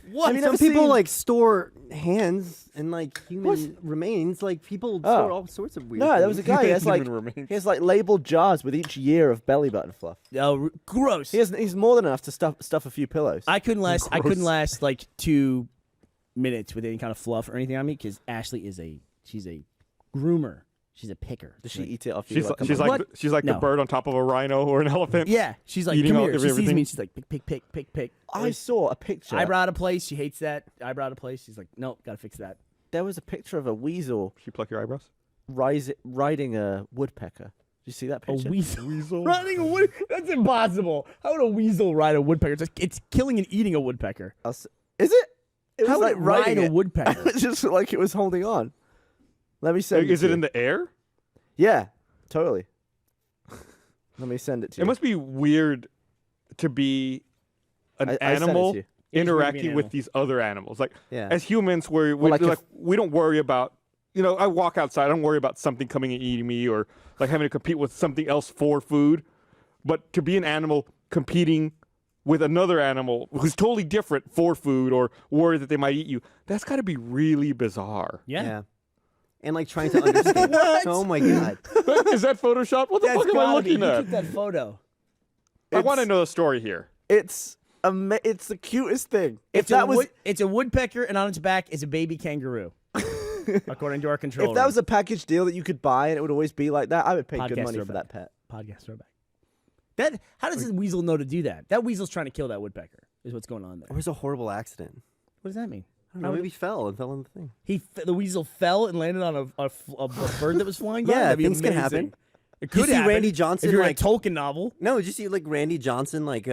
Have you Some never people seen- like store hands and like human remains. Like people store all sorts of weird. No, there was a things. guy. He has like Human remains. he has like labeled jars with each year of belly button fluff. Oh, gross. He's more than enough to stuff a few pillows. I couldn't last. I Gross. couldn't last like 2 minutes with any kind of fluff or anything on me because Ashley is she's a groomer. She's a picker. Does she eat it off you? She's Like, she's a- like What? she's like No. the bird on top of a rhino or an elephant. Yeah, she's like, Eating come all- here. She sees everything? me. She's like, pick. I saw a picture. Eyebrow to place. She hates that. Eyebrow to place. She's like, nope, gotta fix that. There was a picture of a weasel She pluck your eyebrows. riding a woodpecker. Did you see that A picture? weasel. Riding a wood. That's impossible. How would a weasel ride a woodpecker? It's killing and eating a woodpecker. Is it? It How was would like it ride riding a it. woodpecker? It just looked like it was holding on. Let me send it. Is to it you. in the air? Yeah, totally. Let me send it to you. It must be weird to be an I sent it animal to you. It is weird to be an interacting with animal. these other animals. Like Yeah. as humans, we like if- we don't worry about. You know, I walk outside. I don't worry about something coming and eating me or like having to compete with something else for food. But to be an animal competing with another animal who's totally different for food or worry that they might eat you, that's got to be really bizarre. Yeah. And like trying to understand. Oh my god. Is that Photoshop? What the That's fuck am I gotta be. looking You at? took that photo. I want to know the story here. It's it's the cutest thing. If It's a that was it's a woodpecker, and on its back is a baby kangaroo, according to our controller. if that was a package deal that you could buy and it would always be like that, I would pay good Podcast money for throwback. that pet. podcast throwback. How does the weasel know to do that? That weasel's trying to kill that woodpecker. Is what's going on there. Or it's a horrible accident. What does that mean? I don't know. Maybe he fell and fell in the thing. The weasel fell and landed on a bird that was flying by. Yeah, That'd be things can amazing. happen. It You could see happen. Randy Johnson, if you're like- a Tolkien novel. No, did you see like Randy Johnson like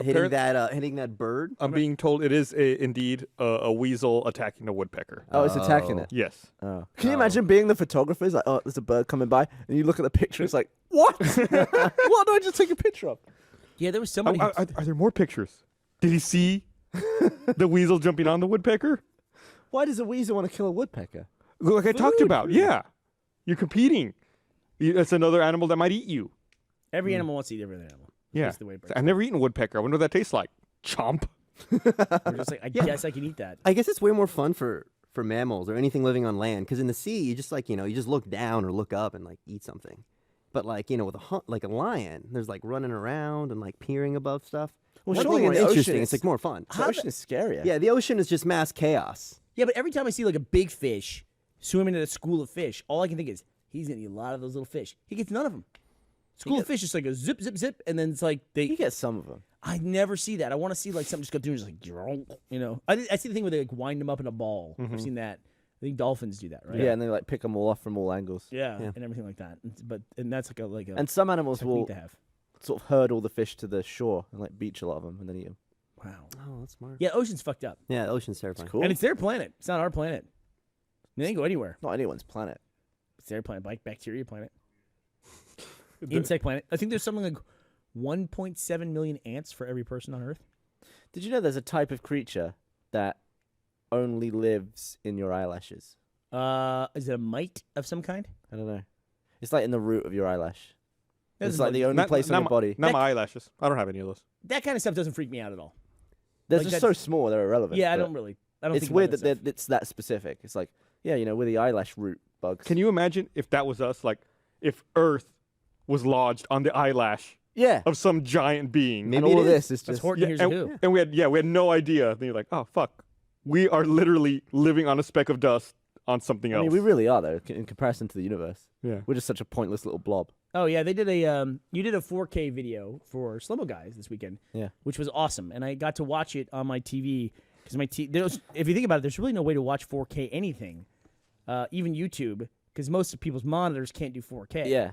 hitting that bird? I'm being told it is indeed a weasel attacking a woodpecker. Oh, it's attacking it. Yes. Oh. Can you imagine being the photographer? It's like, oh, there's a bird coming by, and you look at the picture. It's like, what? What do I just take a picture of? Yeah, there was somebody. Are there more pictures? Did he see the weasel jumping on the woodpecker? Why does a weasel want to kill a woodpecker? Like I talked about. Yeah. You're competing. It's another animal that might eat you. Every animal wants to eat every other animal. Yeah. That's the way it breaks I've never eaten a woodpecker. I wonder what that tastes like. Chomp. We're just like, I guess I can eat that. I guess it's way more fun for mammals or anything living on land because in the sea you just like you just look down or look up and like eat something, but like with a lion there's like running around and like peering above stuff. Well, Like, surely more in the ocean interesting. It's it's- like more fun. The ocean is scarier. Yeah, the ocean is just mass chaos. Yeah, but every time I see like a big fish swimming in a school of fish, all I can think is he's gonna eat a lot of those little fish. He gets none of them. School of fish is like a zip, zip, zip, and then it's like You get some of them. I never see that. I want to see like something just go through and just like, I see the thing where they like wind them up in a ball. I've seen that. I think dolphins do that, right? Yeah, and they like pick them all off from all angles. Yeah, Yeah. and everything like that. And that's like a And some animals technique will to have. sort of herd all the fish to the shore and like beach a lot of them and then eat them. Wow. Oh, that's smart. Yeah, ocean's fucked up, Yeah, the ocean's terrifying. Cool. and it's their planet. It's not our planet. They didn't go anywhere. Not anyone's planet. It's their planet, like bacteria planet, insect planet. I think there's something like 1.7 million ants for every person on Earth. Did you know there's a type of creature that only lives in your eyelashes? Is it a mite of some kind? I don't know. It's like in the root of your eyelash. It's like the only Not, place on not your my- body. Not my eyelashes. I don't have any of those. That kind of stuff doesn't freak me out at all. They're like just so that's- small, they're irrelevant. Yeah, I but don't really. I don't. It's think weird about that stuff. it's that specific. It's like, yeah, we're the eyelash root bugs. Can you imagine if that was us? Like, if Earth was lodged on the eyelash Yeah. of some giant being. Maybe And all it of is. this is That's just. Horton Hears a Who. and we had no idea. Then you're like, oh fuck, we are literally living on a speck of dust on something I else. mean, we really are though, in comparison to the universe. yeah. We're just such a pointless little blob. Oh yeah, they did a you did a 4K video for Slow Mo Guys this weekend. Yeah. Which was awesome, and I got to watch it on my TV because if you think about it, there's really no way to watch 4K anything, even YouTube, because most of people's monitors can't do 4K. Yeah.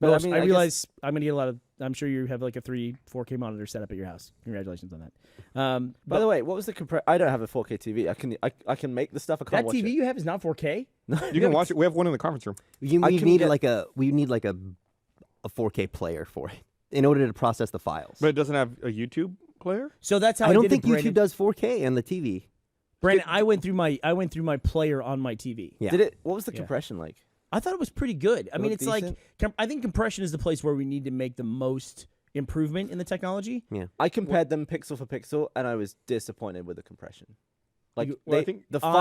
But I I, mean, I guess- realize I'm gonna get a lot of. I'm sure you have like a 4K monitor set up at your house. Congratulations on that. By the way, what was the I don't have a 4K TV. I can make the stuff. I can't that watch TV it. you have is not 4K. You can watch it. We have one in the conference room. We I need can get- a 4K player for it in order to process the files. But it doesn't have a YouTube player? So that's how I don't did think it, Brandon. YouTube does 4K on the TV. Brandon, I went through my player on my TV. Yeah. Did it? What was the Yeah. compression like? I thought it was pretty good. I mean, looked it's like decent? I think compression is the place where we need to make the most improvement in the technology. I compared them pixel for pixel, and I was disappointed with the compression. Like Well, I think the on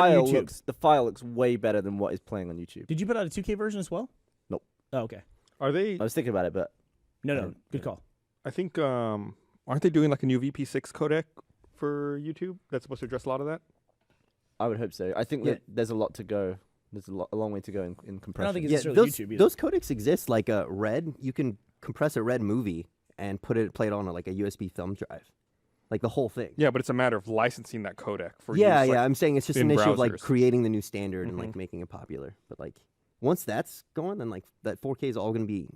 file looks way better than what is playing on YouTube. Did you put out a 2K version as well? Nope. Oh, okay. Are they? I was thinking about it, but No. Good call. I think aren't they doing like a new VP6 codec for YouTube that's supposed to address a lot of that? I would hope so. I think Yeah. that there's a lot to go. There's a long way to go in compression. think it's Yeah, necessarily those, YouTube either. those codecs exist. Like a Red, you can compress a Red movie and play it on like a USB thumb drive, like the whole thing. Yeah, but it's a matter of licensing that codec for Yeah, use, like, I'm saying it's just in an issue of like browsers. creating the new standard and like Mhm. making it popular. But like once that's going, then like that 4K is all going to be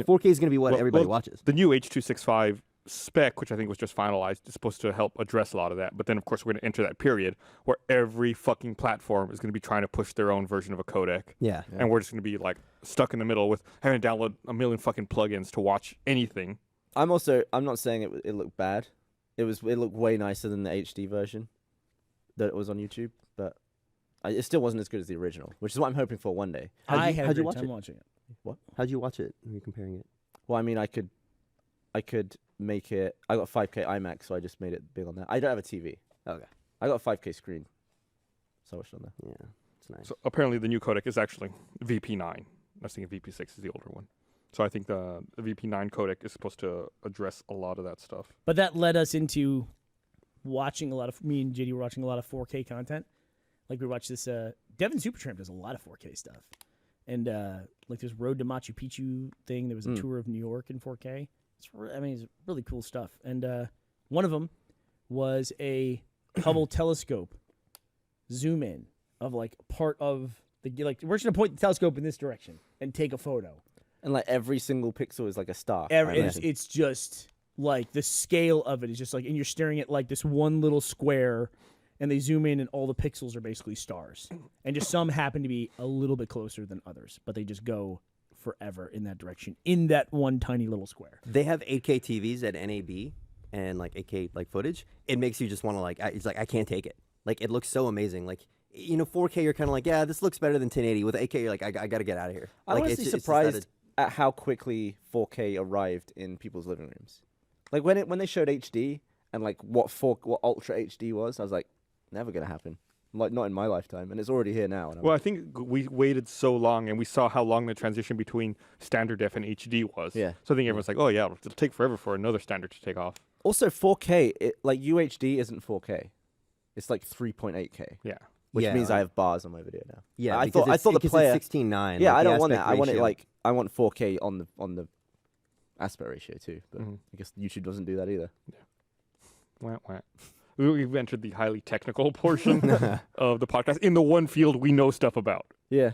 4K is going to be what Well- everybody well, watches. The new H.265 spec, which I think was just finalized, is supposed to help address a lot of that. But then, of course, we're going to enter that period where every fucking platform is going to be trying to push their own version of a codec. Yeah. And we're just going to be like stuck in the middle with having to download a million fucking plugins to watch anything. I'm not saying it looked bad. It looked way nicer than the HD version that was on YouTube, but it still wasn't as good as the original, which is what I'm hoping for one day. I had a how'd you great watch time it? watching it. How'd you watch it? When you're comparing it. Well, I mean, I could make it. I got 5K iMac, so I just made it big on that. I don't have a TV. Okay. I got a 5K screen, so I watched on there. Yeah, it's nice. So apparently the new codec is actually VP9. I was thinking VP6 is the older one. So I think the VP9 codec is supposed to address a lot of that stuff. But that led us into watching me and JD were watching a lot of 4K content. Like we watched this Devin Supertramp does a lot of 4K stuff. And like this Road to Machu Picchu thing, there was a tour of New York in 4K. It's really cool stuff. And one of them was a Hubble telescope zoom in of like part of the we're just gonna point the telescope in this direction and take a photo. And like every single pixel is like a star. It's just like the scale of it is just like, and you're staring at like this one little square, and they zoom in, and all the pixels are basically stars, and just some happen to be a little bit closer than others, but they just go forever in that direction in that one tiny little square. They have 8K TVs at NAB and like 8K like footage. It makes you just want to like. It's like I can't take it. Like it looks so amazing. Like 4K, you're kind of like, yeah, this looks better than 1080. With 8K, you're like, I got to get out of here. I'm Like, honestly it's just surprised at how quickly 4K arrived in people's living rooms. Like when they showed HD and like what Ultra HD was, I was like, never gonna happen. Like not in my lifetime, and it's already here now. And Well, I think we waited so long, and we saw how long the transition between standard def and HD was. Yeah. So I think everyone's like, oh, yeah, it'll take forever for another standard to take off. also 4K, like UHD isn't 4K. It's like 3.8K, Yeah. which Yeah, means like- I have bars on my video now. Yeah, I because thought the because player. it's 16:9. Yeah, like, I the don't want that. aspect I want it ratio. like I want 4K on the aspect ratio too. But Mhm. I guess YouTube doesn't do that either. Wah, wah. We've entered the highly technical portion of the podcast in the one field we know stuff about. Yeah,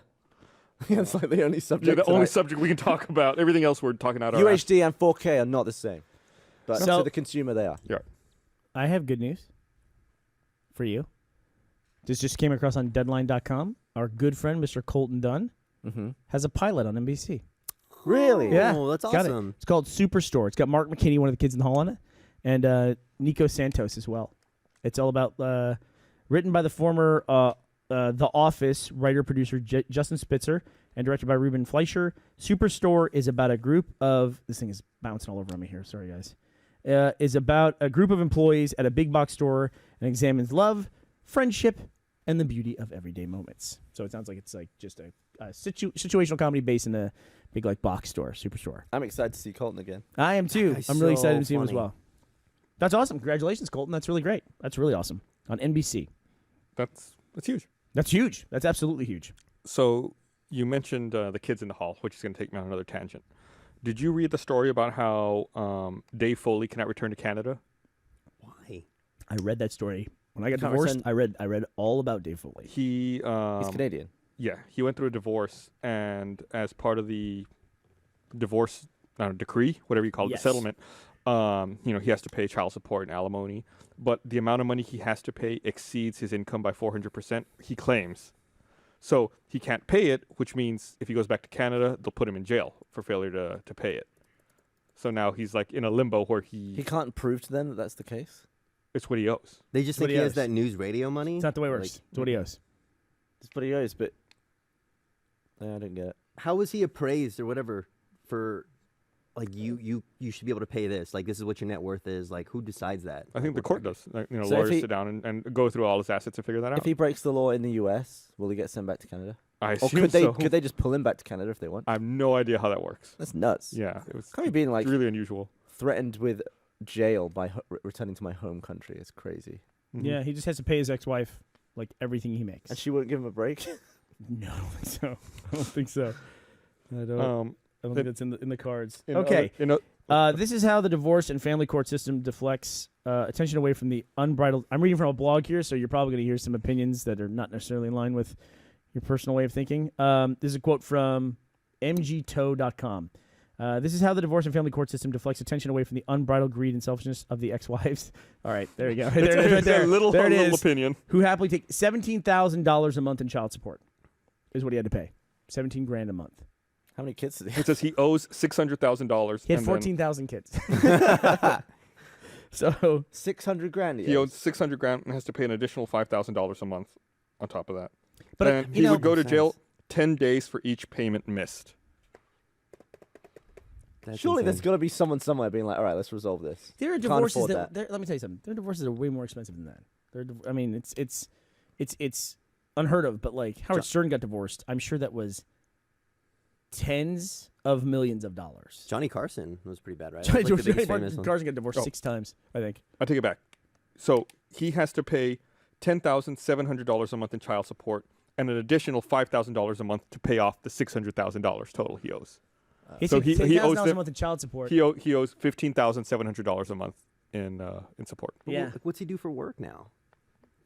it's like the only subject. Yeah, the only tonight. subject we can talk about. Everything else we're talking out our ass. UHD and 4K are not the same, but So- to the consumer they are. I have good news for you. This just came across on Deadline.com. Our good friend, Mr. Colton Dunn, Mm-hmm. has a pilot on NBC. Really? Yeah. Oh, that's Got it. awesome. It's called Superstore. It's got Mark McKinney, one of the kids in the hall, on it, and Nico Santos as well. It's all about written by the former The Office writer-producer Justin Spitzer and directed by Ruben Fleischer. Superstore is about a group of... This thing is bouncing all over me here. Sorry, guys. Is about a group of employees at a big box store and examines love, friendship, and the beauty of everyday moments. So it sounds like it's like just a situational comedy based in a big like box store, Superstore. I'm excited to see Colton again. I am too. Guy's I'm really excited so to see him as funny. well. That's awesome. Congratulations, Colton. That's really great. That's really awesome. On NBC. That's huge. That's huge. That's absolutely huge. So you mentioned the kids in the hall, which is going to take me on another tangent. Did you read the story about how Dave Foley cannot return to Canada? Why? I read that story. When I got Can't divorced, return- I read all about Dave Foley. He He's Canadian. yeah, he went through a divorce, and as part of the divorce decree, whatever you call it, Yes. the settlement, he has to pay child support and alimony. But the amount of money he has to pay exceeds his income by 400%, he claims. So he can't pay it, which means if he goes back to Canada, they'll put him in jail for failure to pay it. So now he's like in a limbo where He can't prove to them that that's the case. it's what he owes. They just What think he he has owes. that news radio money. It's not the way it works. Like, It's what he owes. That's what he owes, but I don't get it. how was he appraised or whatever for, like, you should be able to pay this? Like, this is what your net worth is. Like, who decides that? I think the court does. Like, So if lawyers he- sit down and go through all his assets and figure that out. If he breaks the law in the US, will he get sent back to Canada? I Or assume could they so. could they just pull him back to Canada if they want? I have no idea how that works. That's nuts. Yeah, it was Can't be being like really unusual. threatened with jail by returning to my home country. It's crazy. Mhm. Yeah, he just has to pay his ex-wife like everything he makes. And she wouldn't give him a break. No, I don't think so. I don't think so. I don't. I don't it- think that's in the cards. in Okay. other- This is how the divorce and family court system deflects attention away from the unbridled. I'm reading from a blog here, so you're probably going to hear some opinions that are not necessarily in line with your personal way of thinking. This is a quote from mgtow.com. This is how the divorce and family court system deflects attention away from the unbridled greed and selfishness of the ex-wives. All right, there you go. There it is, right there. a little, there it a little is. opinion. Who happily take $17,000 a month in child support is what he had to pay. $17,000 a month. How many kids did he It says he owes $600,000. He had and then 14,000 kids. So 600 grand. He owes $600,000 and has to pay an additional $5,000 a month on top of that. But, and you he know- would go to Makes jail sense. 10 days for each payment missed. That's Surely there's insane. got to be someone somewhere being like, all right, let's resolve this. there are Can't divorces afford that. Let me tell you something. There are divorces that are way more expensive than that. I mean, it's unheard of. But like Howard Stern got divorced. I'm sure that was tens of millions of dollars. Johnny Carson was pretty bad, right? Johnny That was, like, the biggest famous one. Carson got divorced Oh. 6 times, I think. I take it back. So he has to pay $10,700 a month in child support and an additional $5,000 a month to pay off the $600,000 total he owes. So he he owes owes a them- month in child support. He owes $15,700 a month in support. But Yeah. like, what's he do for work now?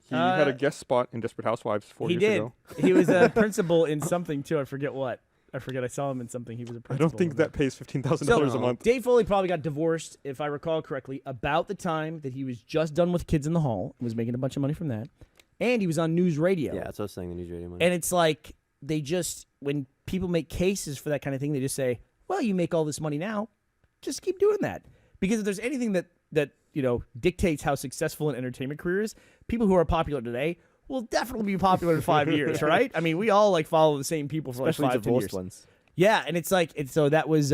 He had Uh, a guest spot in Desperate Housewives 4 He years did. ago. He was a principal in something too. I forget what. I forget. I saw him in something. He was a I principal. don't think in that pays $15,000 a month. Dave Foley probably got divorced, if I recall correctly, about the time that he was just done with Kids in the Hall and was making a bunch of money from that. And he was on news radio. Yeah, that's what I was saying. The news radio money. And it's like they just, when people make cases for that kind of thing, they just say, well, you make all this money now. Just keep doing that. Because if there's anything that dictates how successful an entertainment career is, people who are popular today will definitely be popular in 5 years, right? I mean, we all like follow the same people for Especially like 5, 10 divorced years. ones. Yeah, and it's like so that was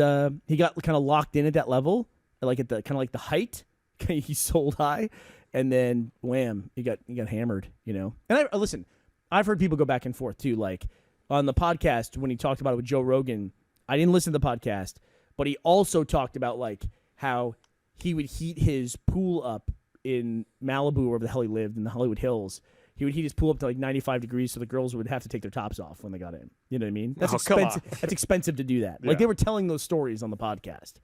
he got kind of locked in at that level, like at the kind of like the height. He sold high, and then wham, he got hammered, And listen, I've heard people go back and forth too. Like on the podcast when he talked about it with Joe Rogan, I didn't listen to the podcast, but he also talked about like how he would heat his pool up in Malibu, wherever the hell he lived, in the Hollywood Hills. He would heat his pool up to like 95 degrees, so the girls would have to take their tops off when they got in. You know what I mean? That's Oh, come on. expensive. That's expensive to do that. Like Yeah. they were telling those stories on the podcast.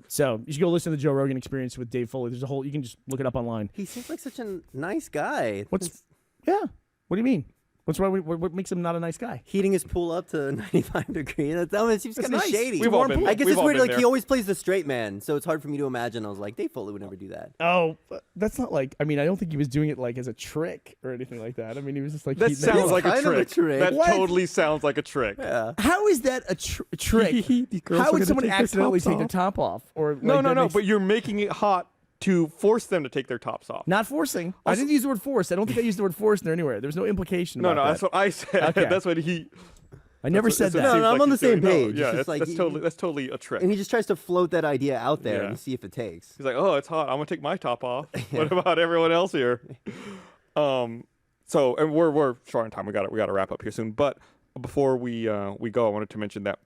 So you should go listen to the Joe Rogan Experience with Dave Foley. There's a whole. You can just look it up online. he seems like such a nice guy. What's yeah? What do you mean? What's wrong? What makes him not a nice guy? heating his pool up to 95 degrees? It seems kind of nice. shady. We've all been I guess we've it's all weird. been Like there. he always plays the straight man, so it's hard for me to imagine. I was like, Dave Foley would never do that. Oh, that's not like. I mean, I don't think he was doing it like as a trick or anything like that. I mean, he was just like. That heating sounds up. like a kind of a trick. trick. That What? totally sounds like a trick. Yeah. How is that a trick? These girls How are would gonna someone take their accidentally tops take their off. top off? Or like, No, that no. makes- But you're making it hot to force them to take their tops off. Not forcing. I didn't use the word force. I don't think I used the word force in there anywhere. There's no implication. No, about no. that. That's what I said. Okay. That's what he. I never said that. No, I'm on the same page. It's Yeah, just like that's totally a trick. And he just tries to float that idea out there Yeah. and see if it takes. He's like, oh, it's hot. I'm gonna take my top off. What about everyone else here? So and we're short on time. We got to wrap up here soon. But before we go, I wanted to mention that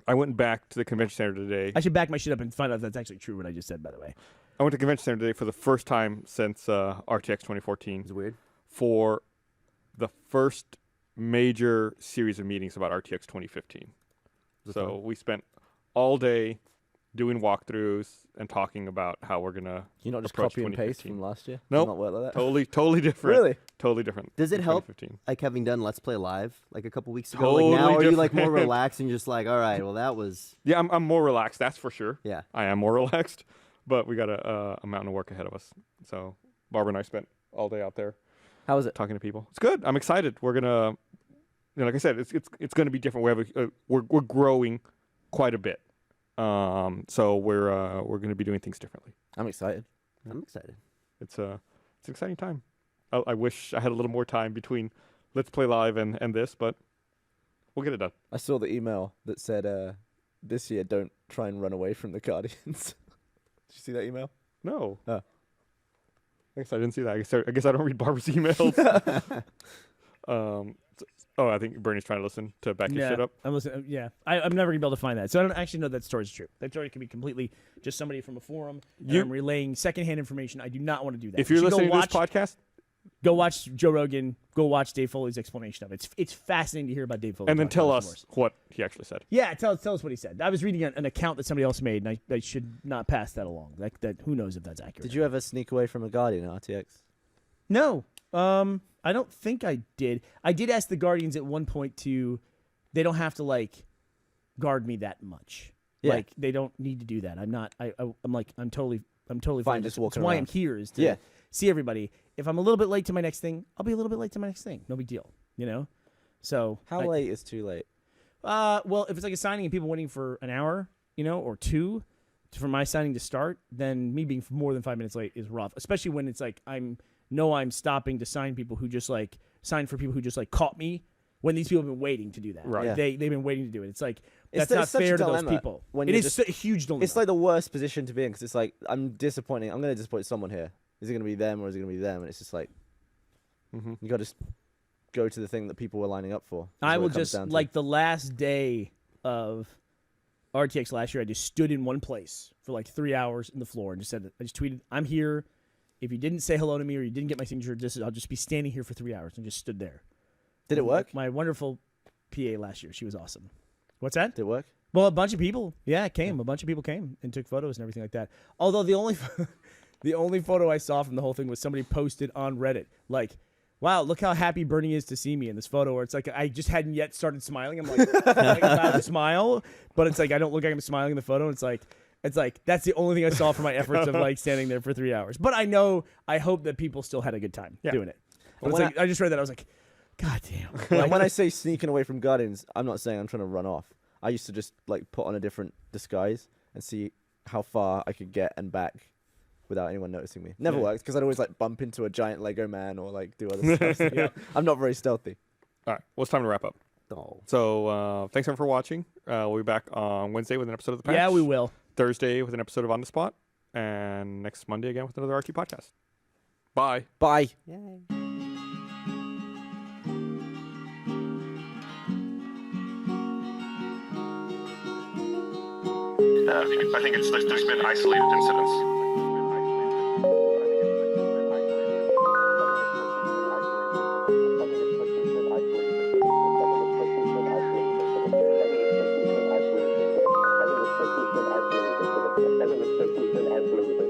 I went back to the convention center today. I should back my shit up and find out if that's actually true what I just said, by the way. I went to convention center today for the first time since RTX 2014 It's weird. for the first major series of meetings about RTX 2015. So we spent all day doing walkthroughs and talking about how we're gonna. You not just approach copy and paste 2015. from last year? Nope. Not work like that. Totally different. Really? Totally different. Does it than help, 2015. like having done Let's Play Live like a couple weeks ago? Totally Like now, are you like more different. relaxed and just like, all right, well that was Yeah, I'm more relaxed. That's for sure. yeah. I am more relaxed, but we got a mountain of work ahead of us. So Barbara and I spent all day out there How was it? talking to people. It's good. I'm excited. We're gonna, like I said, it's gonna be different. We're growing quite a bit. So we're gonna be doing things differently. I'm excited. I'm excited. It's an exciting time. I wish I had a little more time between Let's Play Live and this, but we'll get it done. I saw the email that said, this year don't try and run away from the Guardians. Did you see that email? No. Oh. I guess I didn't see that. I guess I don't read Barbara's emails. I think Bernie's trying to listen to back his shit up. I'm listening. Yeah, I'm never gonna be able to find that. So I don't actually know that story's true. That story could be completely just somebody from a forum. And I'm relaying secondhand information. I do not want to do that. If you're You should listening go to this podcast, go watch Joe Rogan. Go watch Dave Foley's explanation of it. It's fascinating to hear about Dave Foley. and then talk tell about us divorce. what he actually said. Yeah, tell us what he said. I was reading an account that somebody else made, and I should not pass that along. That who knows if that's accurate. Did you ever sneak away from a Guardian at RTX? No. I don't think I did. I did ask the Guardians at one point to. They don't have to like guard me that much. Yeah. Like they don't need to do that. I'm not. I'm totally Fine, fine. just That's walking why I'm around. here is to Yeah. see everybody. If I'm a little bit late to my next thing, I'll be a little bit late to my next thing. No big deal. You know. So How late is too late? well, if it's like a signing and people waiting for an hour, or two for my signing to start, then me being more than 5 minutes late is rough. Especially when it's like I'm stopping to sign people who just like sign for people who just like caught me when these people have been waiting to do that. Right. Yeah. They've been waiting to do it. It's like It's that's not such a fair to those dilemma people. when It you're is just- a huge dilemma. It's like the worst position to be in because it's like I'm going to disappoint someone here. Is it going to be them or is it going to be them? And it's just like you got to just go to the thing that people were lining up for. I That's what will it comes just down to. like the last day of RTX last year. I just stood in one place for like 3 hours in the floor and just said, I just tweeted, "I'm here. If you didn't say hello to me or you didn't get my signature, I'll just be standing here for 3 hours," and just stood there. Did it work? My wonderful PA last year, she was awesome. What's that? Did it work? Well, a bunch of people, came. A bunch of people came and took photos and everything like that. Although the only photo I saw from the whole thing was somebody posted on Reddit, like, "Wow, look how happy Burnie is to see me in this photo." Where it's like I just hadn't yet started smiling. I'm like, about to smile, but it's like I don't look like I'm smiling in the photo. It's like that's the only thing I saw for my efforts of like standing there for 3 hours. But I hope that people still had a good time doing it. But it's when like I just read that I was like, God damn. And when I say sneaking away from Guardians, I'm not saying I'm trying to run off. I used to just like put on a different disguise and see how far I could get and back without anyone noticing me. Never worked because I'd always like bump into a giant Lego man or like do other stuff. I'm not very stealthy. All right. Well, it's time to wrap up. Oh. So thanks everyone for watching. We'll be back on Wednesday with an episode of The Patch. Yeah, we will. Thursday with an episode of On the Spot. And next Monday again with another RT podcast. Bye. Bye. Yay. I think there's been isolated incidents. Absolutely.